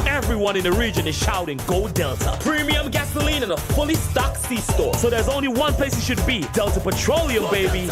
[SPEAKER 10] Everyone in the region is shouting, Go Delta. Premium gasoline in a fully stocked C-store. So there's only one place you should be. Delta Petroleum, baby.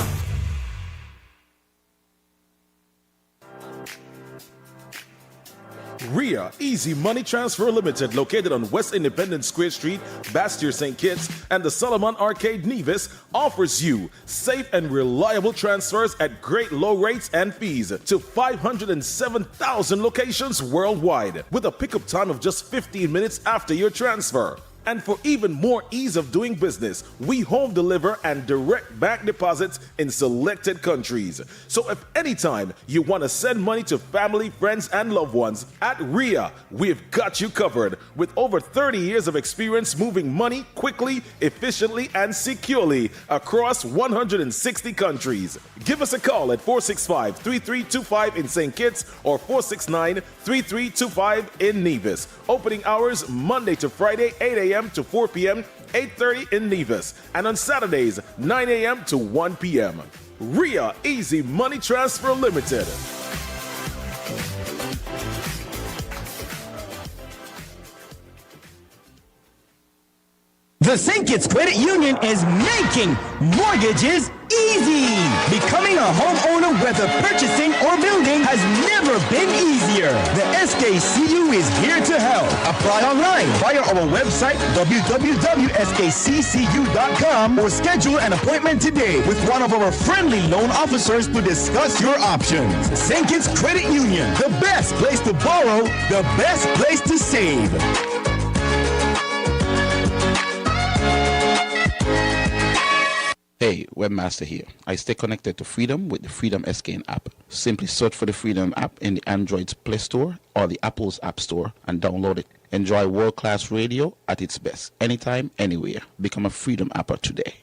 [SPEAKER 11] RIA Easy Money Transfer Limited, located on West Independence Square Street, Bastyr, St. Kitts, and the Solomon Arcade, Nevis, offers you safe and reliable transfers at great low rates and fees to 507,000 locations worldwide, with a pickup time of just 15 minutes after your transfer. And for even more ease of doing business, we home deliver and direct bank deposits in selected countries. So if anytime you want to send money to family, friends, and loved ones, at RIA, we've got you covered. With over 30 years of experience moving money quickly, efficiently, and securely across 160 countries. Give us a call at 465-3325 in St. Kitts or 469-3325 in Nevis. Opening hours Monday to Friday, 8 a.m. to 4 p.m., 8:30 in Nevis, and on Saturdays, 9 a.m. to 1 p.m. RIA Easy Money Transfer Limited.
[SPEAKER 9] The St. Kitts Credit Union is making mortgages easy. Becoming a homeowner, whether purchasing or building, has never been easier. The SKCU is here to help. Apply online via our website, www.skccu.com, or schedule an appointment today with one of our friendly loan officers to discuss your options. St. Kitts Credit Union, the best place to borrow, the best place to save.
[SPEAKER 12] Hey, Webmaster here. I stay connected to Freedom with the Freedom SKN app. Simply search for the Freedom app in the Android's Play Store or the Apple's App Store and download it. Enjoy world-class radio at its best, anytime, anywhere. Become a Freedom apper today.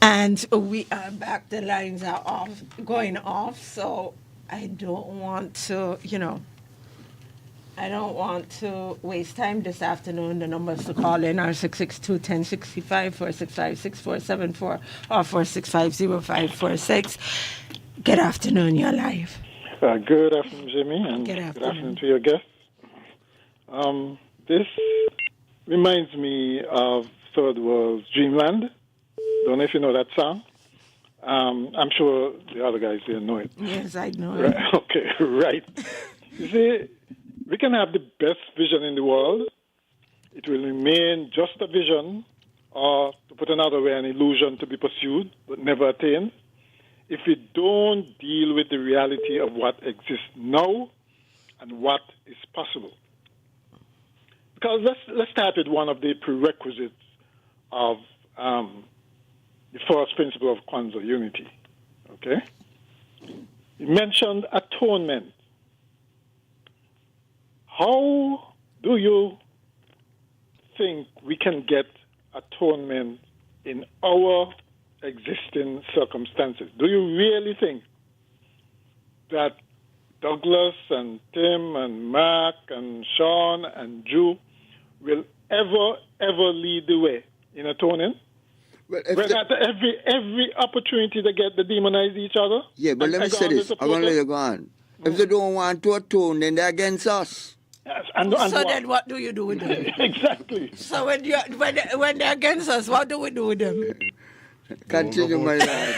[SPEAKER 1] And we are back. The lines are off, going off. So I don't want to, I don't want to waste time this afternoon. The numbers to call in are 662-1065, 465-6474, or 465-0546. Good afternoon, you're live.
[SPEAKER 13] Good afternoon, Jimmy, and good afternoon to your guests. This reminds me of Third World's Dreamland. Don't know if you know that song. I'm sure the other guys here know it.
[SPEAKER 1] Yes, I know
[SPEAKER 13] right.
[SPEAKER 1] it.
[SPEAKER 13] Okay, right. You see, we can have the best vision in the world. It will remain just a vision, or to put another way, an illusion to be pursued but never attained, if we don't deal with the reality of what exists now and what is possible. Because let's start with one of the prerequisites of the first principle of Kwanzaa unity. Okay? You mentioned atonement. How do you think we can get atonement in our existing circumstances? Do you really think that Douglas and Tim and Mark and Sean and Drew will ever lead the way in atoning? Well, at every opportunity they get, they demonize each other.
[SPEAKER 2] Yeah, but let me say this. I'm going to let you go on. If they don't want to atone, then they're against us.
[SPEAKER 13] Yes,
[SPEAKER 1] so then what do you do with them?
[SPEAKER 13] Exactly.
[SPEAKER 1] So when they're against us, what do we do with them?
[SPEAKER 2] Continue, my lad.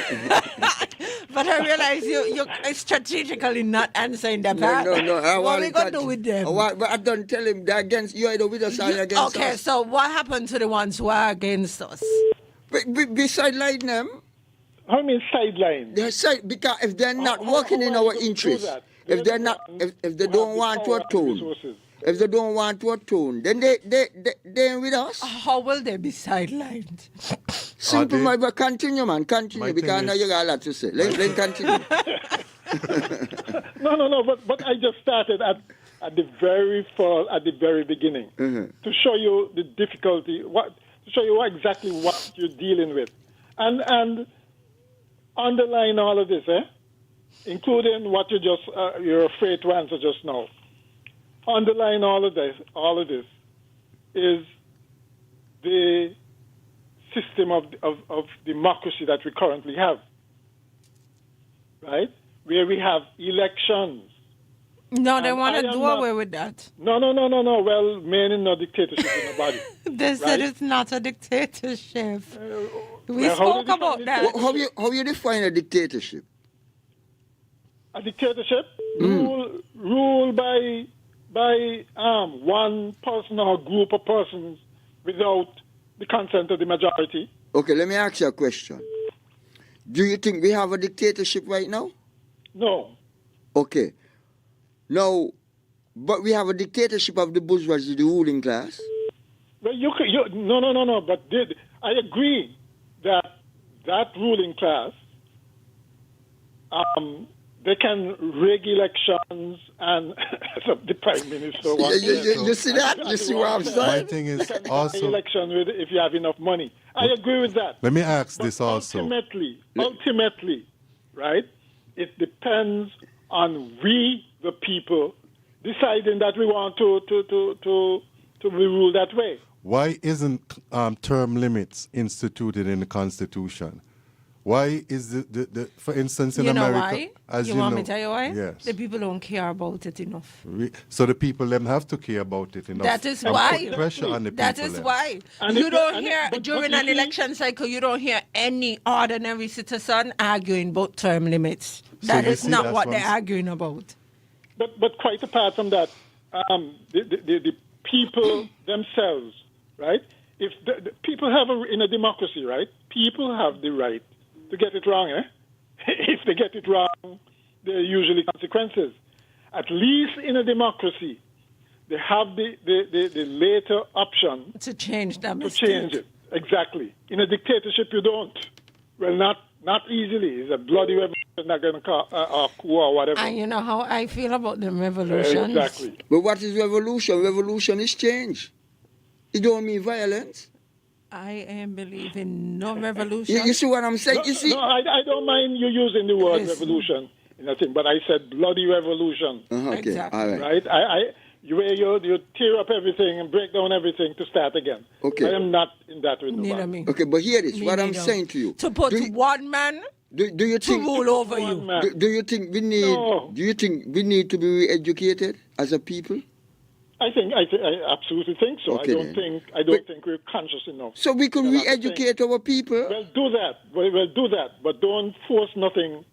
[SPEAKER 1] But I realize you're strategically not answering the part.
[SPEAKER 2] No.
[SPEAKER 1] What are we going to do with them?
[SPEAKER 2] But I don't tell him they're against you, either with us or against us.
[SPEAKER 1] Okay, so what happened to the ones who are against us?
[SPEAKER 2] We sideline them.
[SPEAKER 13] How do you mean sideline?
[SPEAKER 2] They're because if they're not working in our interest, if they're not, if they don't want to atone, if they don't want to atone, then they're with us.
[SPEAKER 1] How will they be sidelined?
[SPEAKER 2] Simple, my brother. Continue, man. Continue, because now you got a lot to say. Let continue.
[SPEAKER 13] No. But I just started at the very beginning to show you the difficulty. To show you exactly what you're dealing with. And underlying all of this, including what you're afraid to answer just now. Underlying all of this is the system of democracy that we currently have, right? Where we have elections.
[SPEAKER 1] No, they
[SPEAKER 13] And
[SPEAKER 1] want
[SPEAKER 13] I
[SPEAKER 1] to
[SPEAKER 13] am
[SPEAKER 1] do
[SPEAKER 13] not-
[SPEAKER 1] away with that.
[SPEAKER 13] No. Well, meaning no dictatorship in nobody.
[SPEAKER 1] They said
[SPEAKER 13] Right?
[SPEAKER 1] it's not a dictatorship. We
[SPEAKER 13] well, how
[SPEAKER 1] spoke
[SPEAKER 13] do you
[SPEAKER 1] about
[SPEAKER 13] define
[SPEAKER 1] that.
[SPEAKER 2] How you define a dictatorship?
[SPEAKER 13] A dictatorship ruled by one person or group of persons without the consent of the majority.
[SPEAKER 2] Okay, let me ask you a question. Do you think we have a dictatorship right now?
[SPEAKER 13] No.
[SPEAKER 2] Okay. Now, but we have a dictatorship of the bourgeoisie, the ruling class.
[SPEAKER 13] Well, no. But I agree that ruling class, they can rig elections and the prime minister.
[SPEAKER 2] You see that? You see what I'm saying?
[SPEAKER 3] My thing is
[SPEAKER 13] They can
[SPEAKER 3] also.
[SPEAKER 13] buy election if you have enough money. I agree with that.
[SPEAKER 3] Let me ask this also.
[SPEAKER 13] Ultimately, right? It depends on we, the people, deciding that we want to be ruled that way.
[SPEAKER 3] Why isn't term limits instituted in the Constitution? Why is the for instance in
[SPEAKER 1] You know
[SPEAKER 3] America,
[SPEAKER 1] why?
[SPEAKER 3] as
[SPEAKER 1] You
[SPEAKER 3] you
[SPEAKER 1] want
[SPEAKER 3] know,
[SPEAKER 1] me to tell you why?
[SPEAKER 3] Yes.
[SPEAKER 1] The people don't care about it enough.
[SPEAKER 3] So the people them have to care about it enough.
[SPEAKER 1] That is
[SPEAKER 3] and
[SPEAKER 1] why.
[SPEAKER 3] put pressure on the people.
[SPEAKER 1] That is
[SPEAKER 3] them.
[SPEAKER 1] why.
[SPEAKER 13] And
[SPEAKER 1] You
[SPEAKER 13] if-
[SPEAKER 1] don't
[SPEAKER 13] and-
[SPEAKER 1] hear,
[SPEAKER 13] but
[SPEAKER 1] during
[SPEAKER 13] you
[SPEAKER 1] an
[SPEAKER 13] see-
[SPEAKER 1] election cycle, you don't hear any ordinary citizen arguing about term limits.
[SPEAKER 3] So
[SPEAKER 1] That
[SPEAKER 3] you
[SPEAKER 1] is
[SPEAKER 3] see,
[SPEAKER 1] not
[SPEAKER 3] that's
[SPEAKER 1] what
[SPEAKER 3] what
[SPEAKER 1] they're
[SPEAKER 3] I'm s-
[SPEAKER 1] arguing about.
[SPEAKER 13] But quite apart from that, the people themselves, right? If the people have in a democracy, right? People have the right to get it wrong, eh? If they get it wrong, there are usually consequences. At least in a democracy, they have the later option
[SPEAKER 1] To change that
[SPEAKER 13] to
[SPEAKER 1] mistake.
[SPEAKER 13] change it. Exactly. In a dictatorship, you don't. Well, not easily. It's a bloody revolution not going to cause a coup or whatever.
[SPEAKER 1] And you know how I feel about them revolutions?
[SPEAKER 13] Exactly.
[SPEAKER 2] But what is revolution? Revolution is change. It don't mean violence.
[SPEAKER 1] I am believing no revolution.
[SPEAKER 2] You see what I'm saying?
[SPEAKER 13] No,
[SPEAKER 2] You see?
[SPEAKER 13] no, I don't mind you using the word
[SPEAKER 1] Listen.
[SPEAKER 13] revolution in a thing, but I said bloody revolution.
[SPEAKER 2] Okay,
[SPEAKER 1] Exactly.
[SPEAKER 2] all right.
[SPEAKER 13] Right? You tear up everything and break down everything to start again.
[SPEAKER 2] Okay.
[SPEAKER 13] I am not in that with
[SPEAKER 1] Neither
[SPEAKER 13] nobody.
[SPEAKER 1] me.
[SPEAKER 2] Okay, but hear this.
[SPEAKER 1] Me
[SPEAKER 2] What I'm
[SPEAKER 1] neither.
[SPEAKER 2] saying to you.
[SPEAKER 1] To put
[SPEAKER 2] do you,
[SPEAKER 1] one man
[SPEAKER 2] do you
[SPEAKER 1] to
[SPEAKER 2] think?
[SPEAKER 1] rule over
[SPEAKER 13] One
[SPEAKER 1] you.
[SPEAKER 13] man.
[SPEAKER 2] Do you think we need?
[SPEAKER 13] No.
[SPEAKER 2] Do you think we need to be re-educated as a people?
[SPEAKER 13] I absolutely think so.
[SPEAKER 2] Okay,
[SPEAKER 13] I don't
[SPEAKER 2] then.
[SPEAKER 13] think we're conscious enough.
[SPEAKER 2] So we could
[SPEAKER 13] Well, that's the
[SPEAKER 2] re-educate our people.
[SPEAKER 13] Well, do that. Well, do that, but don't force nothing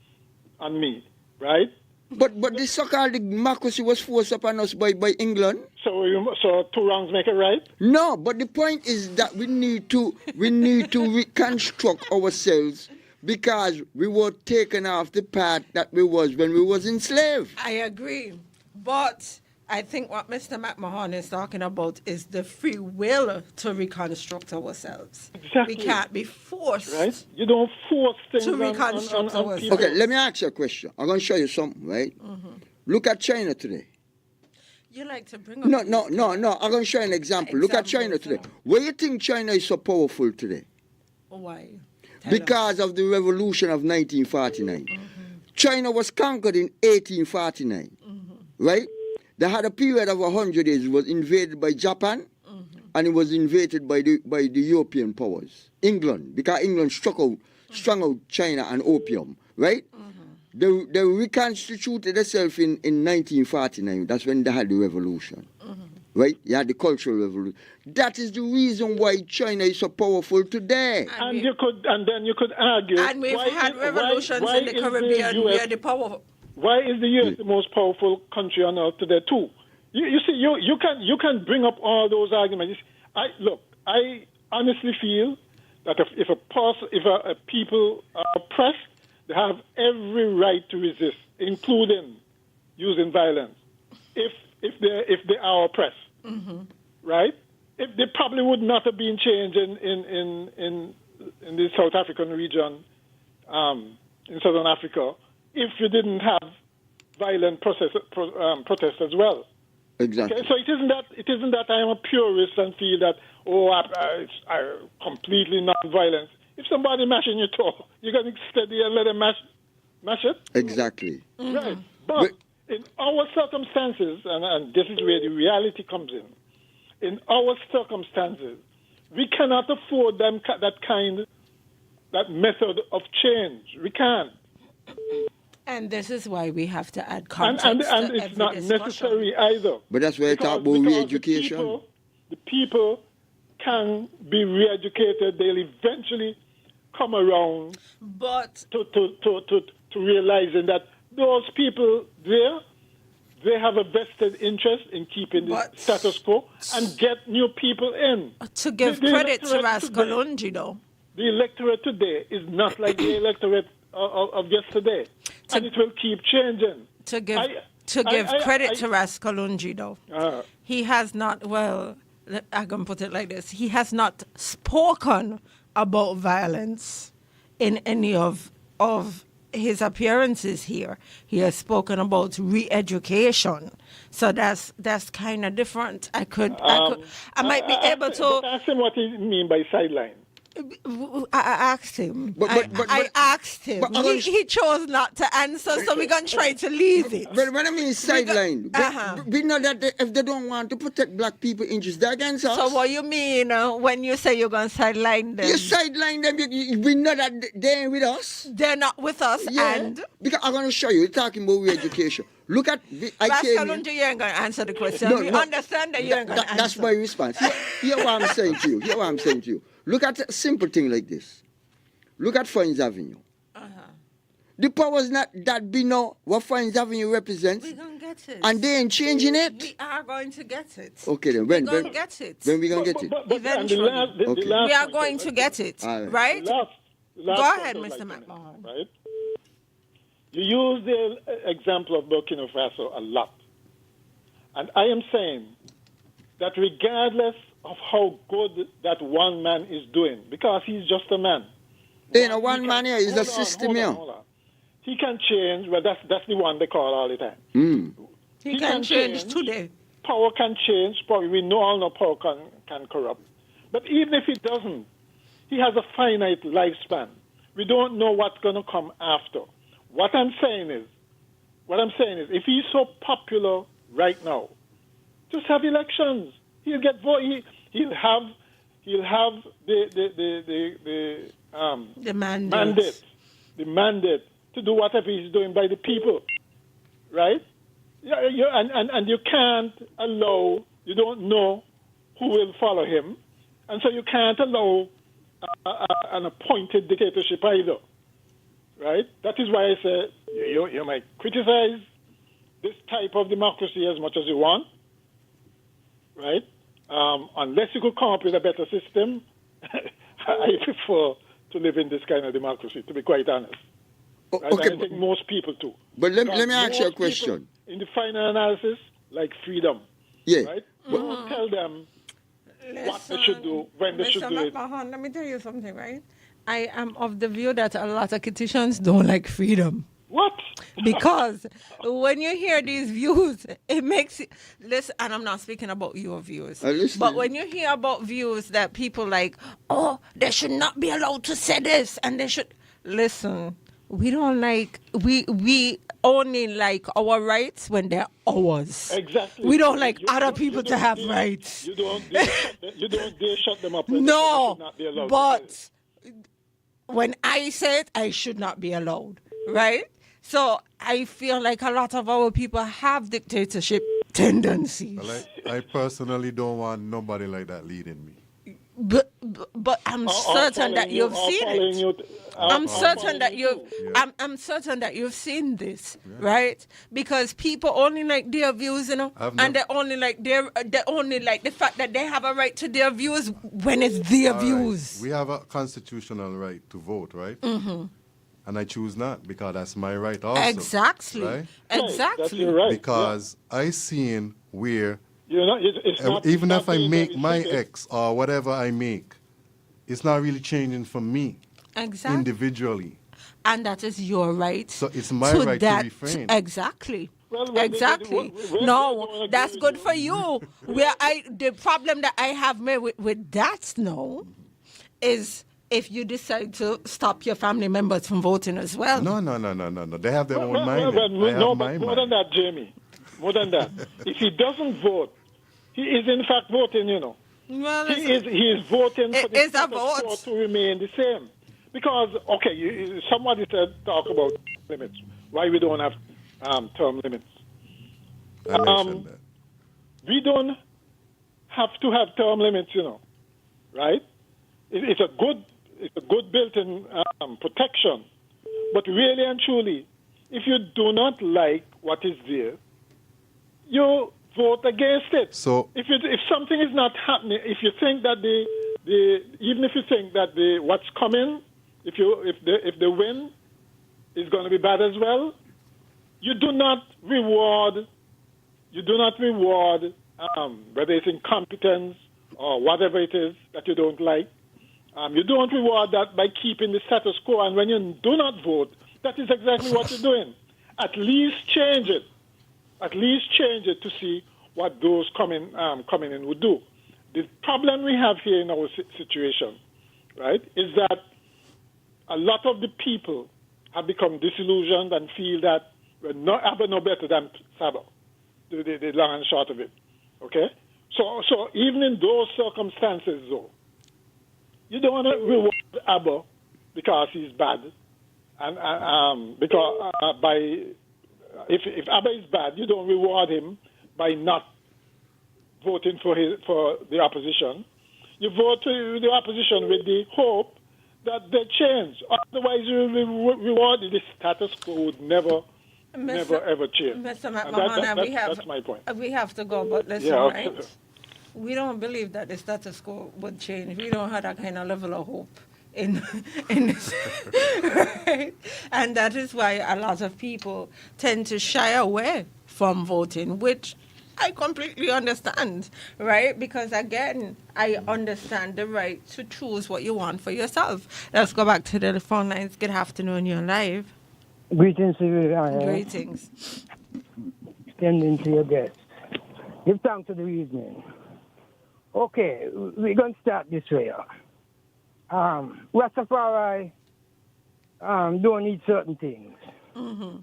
[SPEAKER 13] on me, right?
[SPEAKER 2] But the so-called democracy was forced upon us by England.
[SPEAKER 13] So two wrongs make a right.
[SPEAKER 2] No, but the point is that we need to reconstruct ourselves because we were taken off the path that we was when we was enslaved.
[SPEAKER 1] I agree. But I think what Mr. McMahon is talking about is the free will to reconstruct ourselves.
[SPEAKER 13] Exactly.
[SPEAKER 1] We can't be forced.
[SPEAKER 13] Right? You don't force things
[SPEAKER 1] To
[SPEAKER 13] on
[SPEAKER 1] reconstruct
[SPEAKER 13] people.
[SPEAKER 1] ourselves.
[SPEAKER 2] Okay, let me ask you a question. I'm going to show you something, right? Look at China today.
[SPEAKER 1] You like to bring up
[SPEAKER 2] No.
[SPEAKER 1] these
[SPEAKER 2] I'm going to show you an example. Look at China today. Why do you think China is so powerful today?
[SPEAKER 1] Why? Tell
[SPEAKER 2] Because of the revolution of 1949. China was conquered in 1849, right? They had a period of 100 years. It was invaded by Japan, and it was invaded by the European powers. England, because England strung out China and opium, right? They reconstituted themselves in 1949. That's when they had the revolution, right? You had the Cultural Revolution. That is the reason why China is so powerful today.
[SPEAKER 13] And then you could argue.
[SPEAKER 1] And we've had revolutions in the Caribbean where the power.
[SPEAKER 13] Why is the U.S. the most powerful country on earth today too? You see, you can bring up all those arguments. I honestly feel that if a people are oppressed, they have every right to resist, including using violence. If they are oppressed, right? If they probably would not have been changed in the South African region, in Southern Africa, if you didn't have violent protests as well.
[SPEAKER 2] Exactly.
[SPEAKER 13] Okay, so it isn't that I am a purist and feel that it's completely non-violence. If somebody mashing your toe, you're going to steady and let them mash. Match it?
[SPEAKER 2] Exactly.
[SPEAKER 13] Right. But in our circumstances, and this is where the reality comes in our circumstances, we cannot afford that method of change. We can't.
[SPEAKER 1] And this is why we have to add context
[SPEAKER 13] And
[SPEAKER 1] to
[SPEAKER 13] it's
[SPEAKER 1] every
[SPEAKER 13] not
[SPEAKER 1] discussion.
[SPEAKER 13] necessary either.
[SPEAKER 2] But that's why I talk about re-education.
[SPEAKER 13] The people can be re-educated. They'll eventually come around
[SPEAKER 1] but
[SPEAKER 13] to realizing that those people there, they have a vested interest in keeping the status quo and get new people in.
[SPEAKER 1] To give credit to Raskolunji, though.
[SPEAKER 13] The electorate today is not like the electorate of yesterday. And it will keep changing.
[SPEAKER 1] To give credit to Raskolunji, though. He has not, well, I'm going to put it like this. He has not spoken about violence in any of his appearances here. He has spoken about re-education. So that's kind of different. I might be able to...
[SPEAKER 13] Ask him what he mean by sideline.
[SPEAKER 1] I asked him. I asked him. He chose not to answer, so we're going to try to leave it.
[SPEAKER 2] But when I mean sideline, we know that if they don't want to protect black people interests, they're against us.
[SPEAKER 1] So what you mean when you say you're going to sideline them?
[SPEAKER 2] You sideline them. We know that they ain't with us.
[SPEAKER 1] They're not with us.
[SPEAKER 2] Yeah.
[SPEAKER 1] And
[SPEAKER 2] because I'm going to show you. You're talking about re-education. Look at...
[SPEAKER 1] Raskolunji, you ain't going to answer the question. We understand that you ain't going to answer.
[SPEAKER 2] That's my response. Hear what I'm saying to you. Look at a simple thing like this. Look at Fines Avenue. The powers not that be know what Fines Avenue represents.
[SPEAKER 1] We're going to get it.
[SPEAKER 2] And they ain't changing it.
[SPEAKER 1] We are going to get it.
[SPEAKER 2] Okay, then. When?
[SPEAKER 1] We're going to get it.
[SPEAKER 2] When we going to get it?
[SPEAKER 1] Eventually. We are going to get it. Right?
[SPEAKER 13] Last
[SPEAKER 1] Go ahead, Mr. McMahon.
[SPEAKER 13] Right? You use the example of Burkina Faso a lot. And I am saying that regardless of how good that one man is doing, because he's just a man.
[SPEAKER 2] One man here is a system here.
[SPEAKER 13] He can change, well, that's the one they call all the time.
[SPEAKER 1] He can change today.
[SPEAKER 13] Power can change. We all know power can corrupt. But even if it doesn't, he has a finite lifespan. We don't know what's going to come after. What I'm saying is, if he's so popular right now, just have elections. He'll get vote. He'll have the mandate to do whatever he's doing by the people, right? And you can't allow. You don't know who will follow him, and so you can't allow an appointed dictatorship either, right? That is why I say you might criticize this type of democracy as much as you want, right? Unless you could come up with a better system, I prefer to live in this kind of democracy, to be quite honest. Right?
[SPEAKER 2] Okay,
[SPEAKER 13] I think most people do.
[SPEAKER 2] But let me ask you a question.
[SPEAKER 13] In the final analysis, like freedom.
[SPEAKER 2] Yeah.
[SPEAKER 13] Right? You don't tell them what they should do, when they should do it.
[SPEAKER 1] Let me tell you something, right? I am of the view that a lot of Kittians don't like freedom.
[SPEAKER 13] What?
[SPEAKER 1] Because when you hear these views, it makes it... Listen, and I'm not speaking about your views. But when you hear about views that people like, oh, they should not be allowed to say this, and they should... Listen, we don't like... We only like our rights when they're ours.
[SPEAKER 13] Exactly.
[SPEAKER 1] We don't like other people to have rights.
[SPEAKER 13] You don't dare shut them up.
[SPEAKER 1] No,
[SPEAKER 13] not be allowed
[SPEAKER 1] but when I say it, I should not be allowed, right? So I feel like a lot of our people have dictatorship tendencies.
[SPEAKER 3] Well, I personally don't want nobody like that leading me.
[SPEAKER 1] But I'm certain that you've seen it. I'm certain that you've seen this, right? Because people only like their views, and they only like the fact that they have a right to their views when it's their views.
[SPEAKER 3] We have a constitutional right to vote, right?
[SPEAKER 1] Mm-hmm.
[SPEAKER 3] And I choose not because that's my right also.
[SPEAKER 1] Exactly.
[SPEAKER 3] Right?
[SPEAKER 1] Exactly.
[SPEAKER 13] That's your right.
[SPEAKER 3] Because I seen where
[SPEAKER 13] it's not,
[SPEAKER 3] even
[SPEAKER 13] it's
[SPEAKER 3] if
[SPEAKER 13] not
[SPEAKER 3] I make my
[SPEAKER 13] secret.
[SPEAKER 3] X or whatever I make, it's not really changing for me individually.
[SPEAKER 1] And that is your right.
[SPEAKER 3] So it's my right to refrain.
[SPEAKER 1] Exactly. Exactly. No, that's good for you. The problem that I have with that now is if you decide to stop your family members from voting as well.
[SPEAKER 3] No. They have their own mind.
[SPEAKER 13] Well,
[SPEAKER 3] I have
[SPEAKER 13] no,
[SPEAKER 3] my
[SPEAKER 13] but more than
[SPEAKER 3] mind.
[SPEAKER 13] that, Jamie. More than that. If he doesn't vote, he is in fact voting,
[SPEAKER 1] Well,
[SPEAKER 13] He is voting for
[SPEAKER 1] it
[SPEAKER 13] the
[SPEAKER 1] is a
[SPEAKER 13] status quo
[SPEAKER 1] vote.
[SPEAKER 13] to remain the same. Because, okay, somebody said, talk about limits. Why we don't have term limits.
[SPEAKER 3] I mentioned that.
[SPEAKER 13] We don't have to have term limits, right? It's a good built-in protection. But really and truly, if you do not like what is there, you vote against it.
[SPEAKER 3] So
[SPEAKER 13] if something is not happening, if you think that even if you think that what's coming, if the win is going to be bad as well, you do not reward whether it's incompetence or whatever it is that you don't like. You don't reward that by keeping the status quo. And when you do not vote, that is exactly what you're doing. At least change it. At least change it to see what those coming in would do. The problem we have here in our situation, right, is that a lot of the people have become disillusioned and feel that we're not ever no better than Sabo. The long and short of it. Okay? So even in those circumstances, though, you don't want to reward Abba because he's bad, and because if Abba is bad, you don't reward him by not voting for the opposition. You vote to the opposition with the hope that they change. Otherwise, you will reward the status quo would never ever change.
[SPEAKER 1] Mr.
[SPEAKER 13] And
[SPEAKER 1] McMahon,
[SPEAKER 13] that's my point.
[SPEAKER 1] We have to go, but listen,
[SPEAKER 13] Yeah,
[SPEAKER 1] right? We don't believe that the status quo would change. We don't have that kind of level of hope in this, right? And that is why a lot of people tend to shy away from voting, which I completely understand, right? Because again, I understand the right to choose what you want for yourself. Let's go back to the phone lines. Good afternoon, you're live.
[SPEAKER 14] Greetings to you.
[SPEAKER 1] Greetings.
[SPEAKER 14] Extending to your guests. Give thanks to the evening. Okay, we're going to start this way. Rastafari don't need certain things.
[SPEAKER 1] Mm-hmm.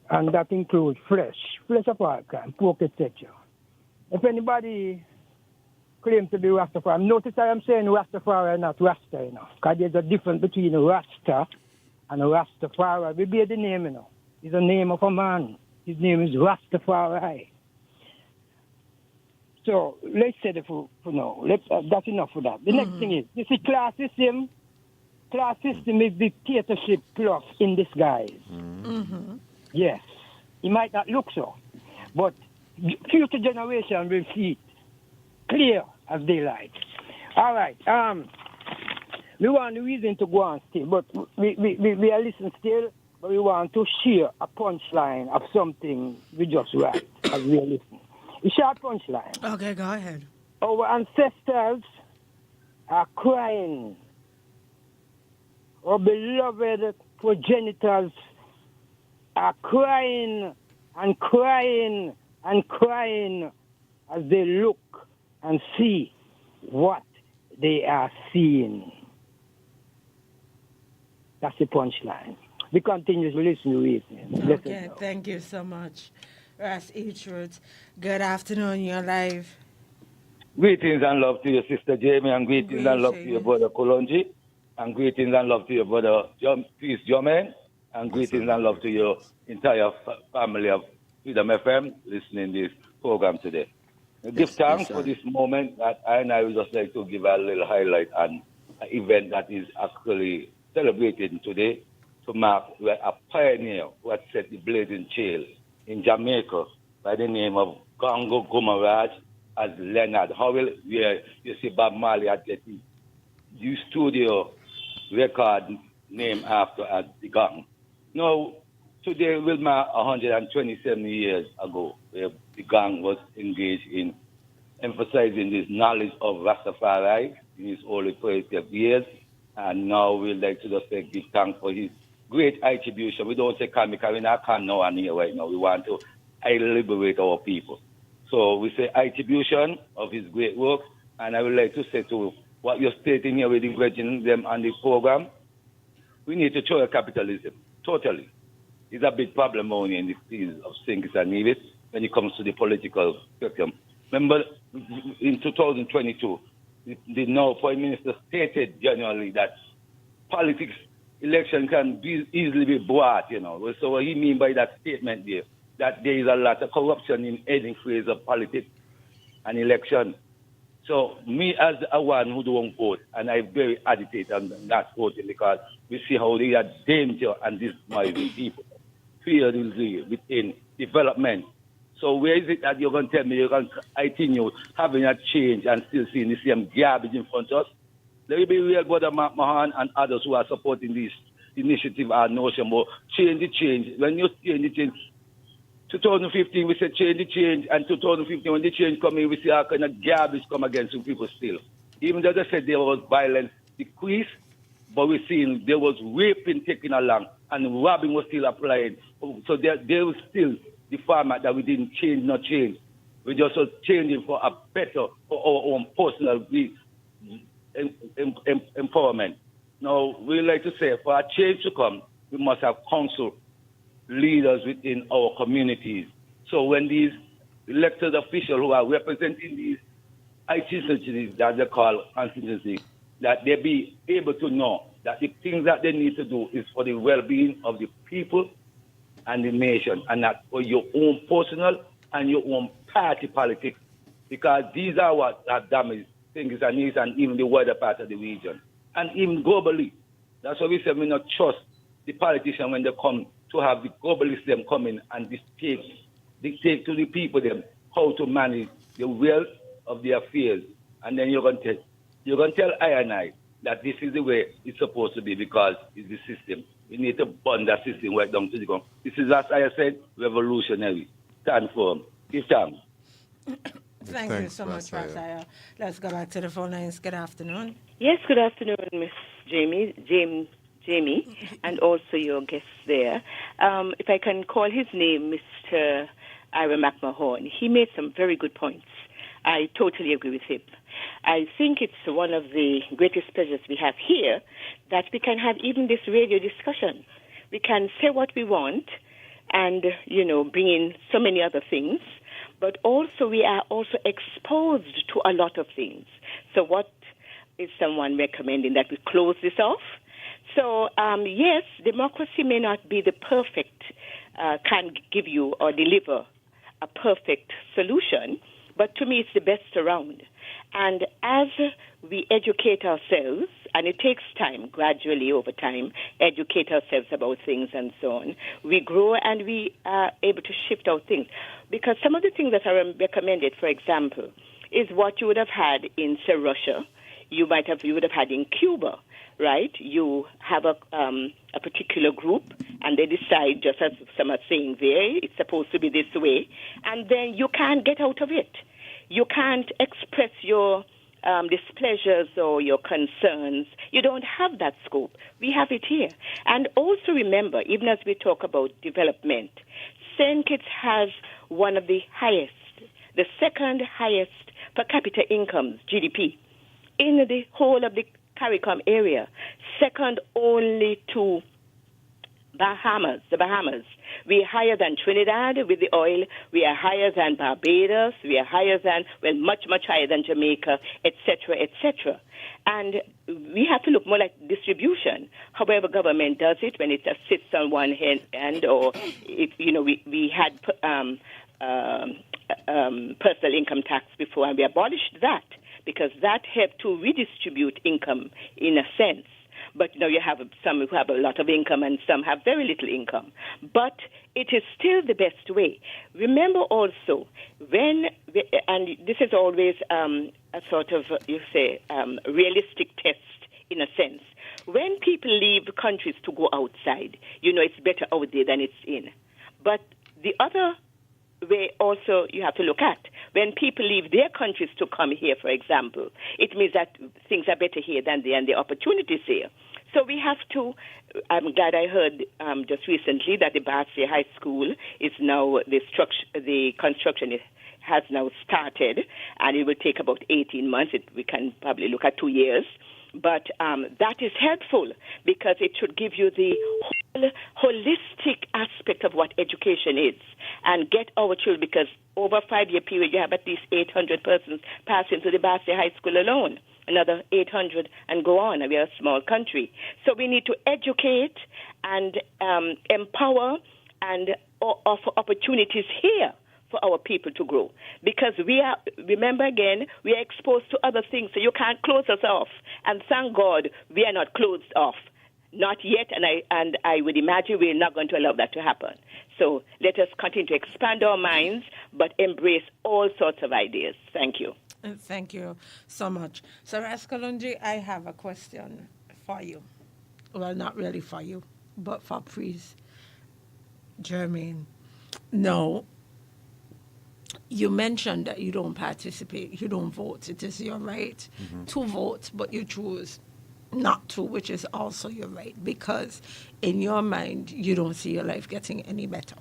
[SPEAKER 14] And that includes flesh of all kind, pork, etc. If anybody claims to be Rastafari, notice I am saying Rastafari, not Rasta, because there's a difference between Rasta and Rastafari. We bear the name, It's the name of a man. His name is Rastafari. So let's say that for now. That's enough for that. The next thing is, you see, class system is dictatorship plus in disguise.
[SPEAKER 1] Mm-hmm.
[SPEAKER 14] Yes, it might not look so, but future generation will see it clear as daylight. All right. We want the reason to go on still, but we are listening still, but we want to share a punchline of something we just write as we are listening. A short punchline.
[SPEAKER 1] Okay, go ahead.
[SPEAKER 14] Our ancestors are crying. Our beloved progenitors are crying and crying and crying as they look and see what they are seeing. That's the punchline. We continue to listen to it.
[SPEAKER 1] Okay, thank you so much. Ras E-Truth. Good afternoon, you're live.
[SPEAKER 15] Greetings and love to your sister Jamie, and greetings and love to your brother Kolonji, and greetings and love to your brother Peace Jomen, and greetings and love to your entire family of Freedom FM listening to this program today. Give thanks for this moment that I would just like to give a little highlight on an event that is actually celebrated today to mark a pioneer who had set the blazing trail in Jamaica by the name of Congo Gumaraj as Leonard Howell, where you see Bob Marley had getting the studio record named after the gang. Now, today will mark 127 years ago, where the gang was engaged in emphasizing this knowledge of Rastafari in his early 30 years, and now we'd like to just say give thanks for his great attribution. We don't say can because we not can now and here right now. We want to liberate our people. So we say attribution of his great work, and I would like to say to what you're stating here with the bridging them on the program, we need to throw capitalism, totally. It's a big problem only in the field of St. Kitts and Nevis when it comes to the political spectrum. Remember, in 2022, the now Prime Minister stated generally that politics, election can easily be bought, you know. So what he mean by that statement there, that there is a lot of corruption in any phase of politics and election. So me as a one who don't vote, and I very agitate on not voting because we see how they are danger and dismissing people. Fear is within development. So where is it that you're going to tell me you're going to continue having a change and still seeing the same garbage in front of us? Let me be real, Brother Mahan and others who are supporting this initiative or notion, but change the change. When you change the change, 2015 we said change the change, and 2015 when the change come in, we see how kind of garbage come against some people still. Even though they said there was violence decrease, but we're seeing there was raping taken along and robbing was still applying. So there was still the format that we didn't change, not change. We just was changing for a better, for our own personal empowerment. Now, we like to say for a change to come, we must have council leaders within our communities. So when these elected officials who are representing these constituencies that they call constituencies, that they be able to know that the things that they need to do is for the well-being of the people and the nation, and not for your own personal and your own party politics, because these are what have damaged things and needs and even the wider part of the region. And even globally. That's why we say we not trust the politicians when they come to have the globalists them come in and dictate to the people them how to manage the wealth of their affairs. And then you're going to tell I and I that this is the way it's supposed to be because it's the system. We need to burn that system right down to the ground. This is, as I said, revolutionary. Stand firm. Give thanks.
[SPEAKER 1] Thank you so much, Rasaya. Let's go back to the phone lines. Good afternoon.
[SPEAKER 16] Yes, good afternoon, Miss Jamie, and also your guests there. If I can call his name, Mr. Ira McMahon, he made some very good points. I totally agree with him. I think it's one of the greatest pleasures we have here that we can have even this radio discussion. We can say what we want and, bring in so many other things, but also we are also exposed to a lot of things. So what is someone recommending that we close this off? So, yes, democracy may not be the perfect, can give you or deliver a perfect solution, but to me it's the best around. And as we educate ourselves, and it takes time, gradually over time, educate ourselves about things and so on, we grow and we are able to shift out things. Because some of the things that are recommended, for example, is what you would have had in, say, Russia, you would have had in Cuba, right? You have a particular group, and they decide, just as some are saying there, it's supposed to be this way, and then you can't get out of it. You can't express your displeasures or your concerns. You don't have that scope. We have it here. And also remember, even as we talk about development, St. Kitts has one of the highest, the second highest per capita incomes, GDP, in the whole of the CARICOM area, second only to the Bahamas. We are higher than Trinidad with the oil. We are higher than Barbados. We are higher than, much, much higher than Jamaica, etc., etc. And we have to look more like distribution. However government does it, when it sits on one hand, or if, we had personal income tax before, and we abolished that because that helped to redistribute income in a sense. But you have some who have a lot of income and some have very little income. But it is still the best way. Remember also, and this is always a sort of, realistic test in a sense. When people leave countries to go outside, it's better out there than it's in. But the other way also you have to look at, when people leave their countries to come here, for example, it means that things are better here than there and the opportunities here. So we have to, I'm glad I heard just recently that the Barnsley High School is now, the construction has now started, and it will take about 18 months. We can probably look at 2 years. But that is helpful because it should give you the whole holistic aspect of what education is and get our children, because over a 5-year period, you have at least 800 persons passing to the Bassi High School alone, another 800 and go on. We are a small country. So we need to educate and empower and offer opportunities here for our people to grow, because remember again, we are exposed to other things, so you can't close us off. And thank God we are not closed off, not yet, and I would imagine we're not going to allow that to happen. So let us continue to expand our minds, but embrace all sorts of ideas. Thank you.
[SPEAKER 1] Thank you so much. So Raskalunji, I have a question for you. Well, not really for you, but for Priest Jermaine. No. You mentioned that you don't participate, you don't vote. It is your right to vote, but you choose not to, which is also your right, because in your mind, you don't see your life getting any better,